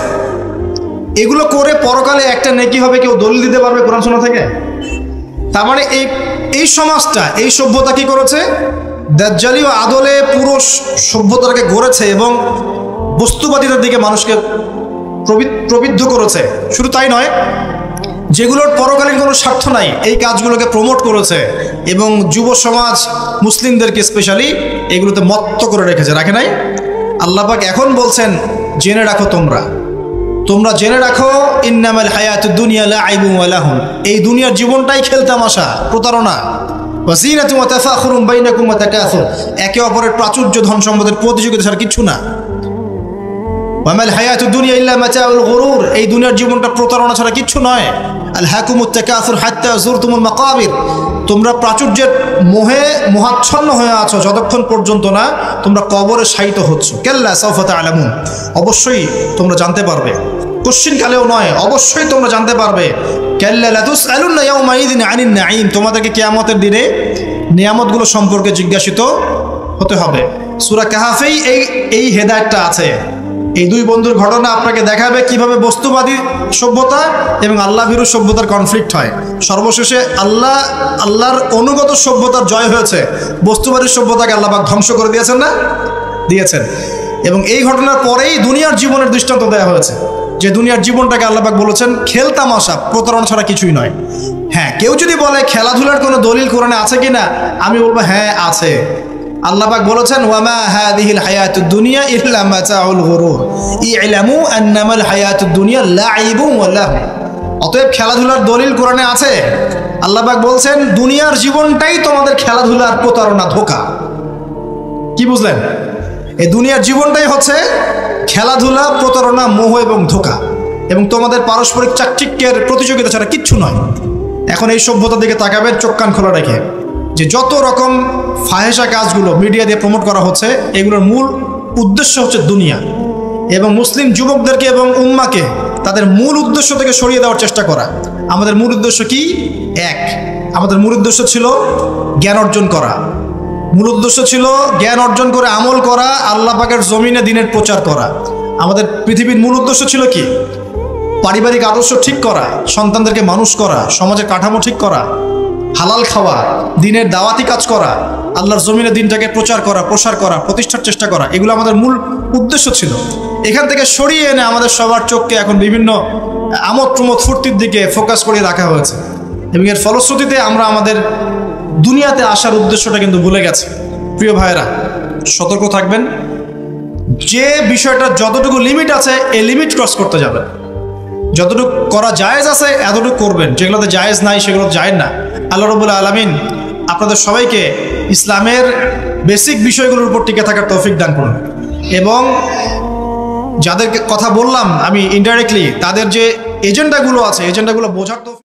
এগুলো করে পরকালে একটা নেকি হবে, কেউ দলিল দিতে পারবে কোরআন সুন্নাহ থেকে? তার মানে এই সমাজটা, এই সভ্যতা কি করেছে? দাজ্জালি ও আদলে পুরো সভ্যতাকে গড়েছে এবং বস্তুবাদিতার দিকে মানুষকে প্রবৃদ্ধ করেছে। শুধু তাই নয়, যেগুলোর পরকালীন কোনো স্বার্থ নাই এই কাজগুলোকে প্রমোট করেছে এবং যুব সমাজ, মুসলিমদেরকে স্পেশালি এগুলোতে মত্ত করে রেখেছে, রাখে নাই? আল্লাহ পাক এখন বলছেন, জেনে রাখো, তোমরা জেনে রাখো, ইন্নামাল হায়াতুদ দুনিয়া লাইবুন ওয়া লাহুন, এই দুনিয়ার জীবনটাই খেলতামাশা, প্রতারণা। ওয়া যিনাতুন ওয়া তাফাখুরুন বাইনাকুম ওয়া তাকাসুর, একে অপরের প্রাচুর্য, ধন সম্পদের প্রতিযোগিতা ছাড়া কিচ্ছু না। ওয়া মাল হায়াতুদ দুনিয়া ইল্লা মাতাউল গুরুর, এই দুনিয়ার জীবনটা প্রতারণা ছাড়া কিচ্ছু নয়। আলহাকুমুত তাকাসুর হাত্তা যুরতুমুল মাকাবির, তোমরা প্রাচুর্যের মোহে মোহাচ্ছন্ন হয়ে আছো যতক্ষণ পর্যন্ত না তোমরা কবরে শায়িত হচ্ছ। কাল্লা সাউফা তা'লামুন, অবশ্যই তোমরা জানতে পারবে, কোশ্চিন কালেও নয়, অবশ্যই তোমরা জানতে পারবে। কাল্লা লাতুসআলুন্না ইয়াওমাইযিন আনিন নাঈম, তোমাদেরকে কিয়ামতের দিনে নিয়ামতগুলো সম্পর্কে জিজ্ঞাসিত হতে হবে। সূরা কাহাফেই এই হেদায়েতটা আছে। এই দুই বন্ধুর ঘটনা আপনাকে দেখাবে কিভাবে বস্তুবাদী সভ্যতা এবং আল্লাহ ভীরু সভ্যতার কনফ্লিক্ট হয়। সর্বশেষে আল্লাহর অনুগত সভ্যতার জয় হয়েছে, বস্তুবাদী সভ্যতাকে আল্লাহ পাক ধ্বংস করে দিয়েছেন না? দিয়েছেন। এবং এই ঘটনার পরেই দুনিয়ার জীবনের দৃষ্টান্ত দেওয়া হয়েছে, যে দুনিয়ার জীবনটাকে আল্লাহ পাক বলেছেন খেলতামাশা, প্রতারণা ছাড়া কিছুই নয়। হ্যাঁ, কেউ যদি বলে খেলাধুলার কোনো দলিল কোরআনে আছে কিনা, আমি বলবো হ্যাঁ আছে। আল্লাহ পাক বলেছেন, ওয়ামা হাযিহিল হায়াতুদ দুনিয়া ইল্লা মাতাউল গুরুর ই'লামু আন্নামাল হায়াতুদ দুনিয়া লাইবুন ওয়া লাহু। অতএব খেলাধুলার দলিল কোরআনে আছে। আল্লাহ পাক বলছেন দুনিয়ার জীবনটাই তোমাদের খেলাধুলার প্রতারণা, ধোঁকা। কি বুঝলেন? এই দুনিয়ার জীবনটাই হচ্ছে খেলাধুলা, প্রতারণা, মোহ এবং ধোঁকা, এবং তোমাদের পারস্পরিক চাকচিক্যের প্রতিযোগিতা ছাড়া কিচ্ছু নয়। এখন এই সভ্যতার দিকে তাকাবেন চোখ কান খোলা রেখে, যে যত রকম ফাহেসা কাজগুলো মিডিয়া দিয়ে প্রমোট করা হচ্ছে, এগুলোর মূল উদ্দেশ্য হচ্ছে দুনিয়া, এবং মুসলিম যুবকদেরকে এবং উম্মাকে তাদের মূল উদ্দেশ্য থেকে সরিয়ে দেওয়ার চেষ্টা করা। আমাদের মূল উদ্দেশ্য কি? এক, আমাদের মূল উদ্দেশ্য ছিল জ্ঞান অর্জন করা। মূল উদ্দেশ্য ছিল জ্ঞান অর্জন করে আমল করা, আল্লাহ পাকের জমিনে দ্বীনের প্রচার করা। আমাদের পৃথিবীর মূল উদ্দেশ্য ছিল কি? পারিবারিক আদর্শ ঠিক করা, সন্তানদেরকে মানুষ করা, সমাজের কাঠামো ঠিক করা, হালাল খাওয়া, দ্বীনের দাওয়াতি কাজ করা, আল্লাহর জমিনে দ্বীনটাকে প্রচার করা, প্রসার করা, প্রতিষ্ঠার চেষ্টা করা, এগুলো আমাদের মূল উদ্দেশ্য ছিল। এখান থেকে সরিয়ে এনে আমাদের সবার চোখকে এখন বিভিন্ন আমোদ প্রমোদ ফুর্তির দিকে ফোকাস করে রাখা হয়েছে, এবং এর ফলশ্রুতিতে আমরা আমাদের দুনিয়াতে আসার উদ্দেশ্যটা কিন্তু ভুলে গেছি। প্রিয় ভাইয়েরা, সতর্ক থাকবেন, যে বিষয়টা যতটুকু লিমিট আছে এই লিমিট ক্রস করতে যাবে। যতটুকু করা জায়েজ আছে এতটুকু করবেন, যেগুলোতে জায়েজ নাই সেগুলো জায়েজ না। আল্লাহ রাব্বুল আলামিন আপনাদের সবাইকে ইসলামের বেসিক বিষয়গুলোর উপর টিকে থাকার তৌফিক দান করুন, এবং যাদেরকে কথা বললাম আমি ইনডাইরেক্টলি, তাদের যে এজেন্ডাগুলো আছে এজেন্ডাগুলো বোঝার তৌফিক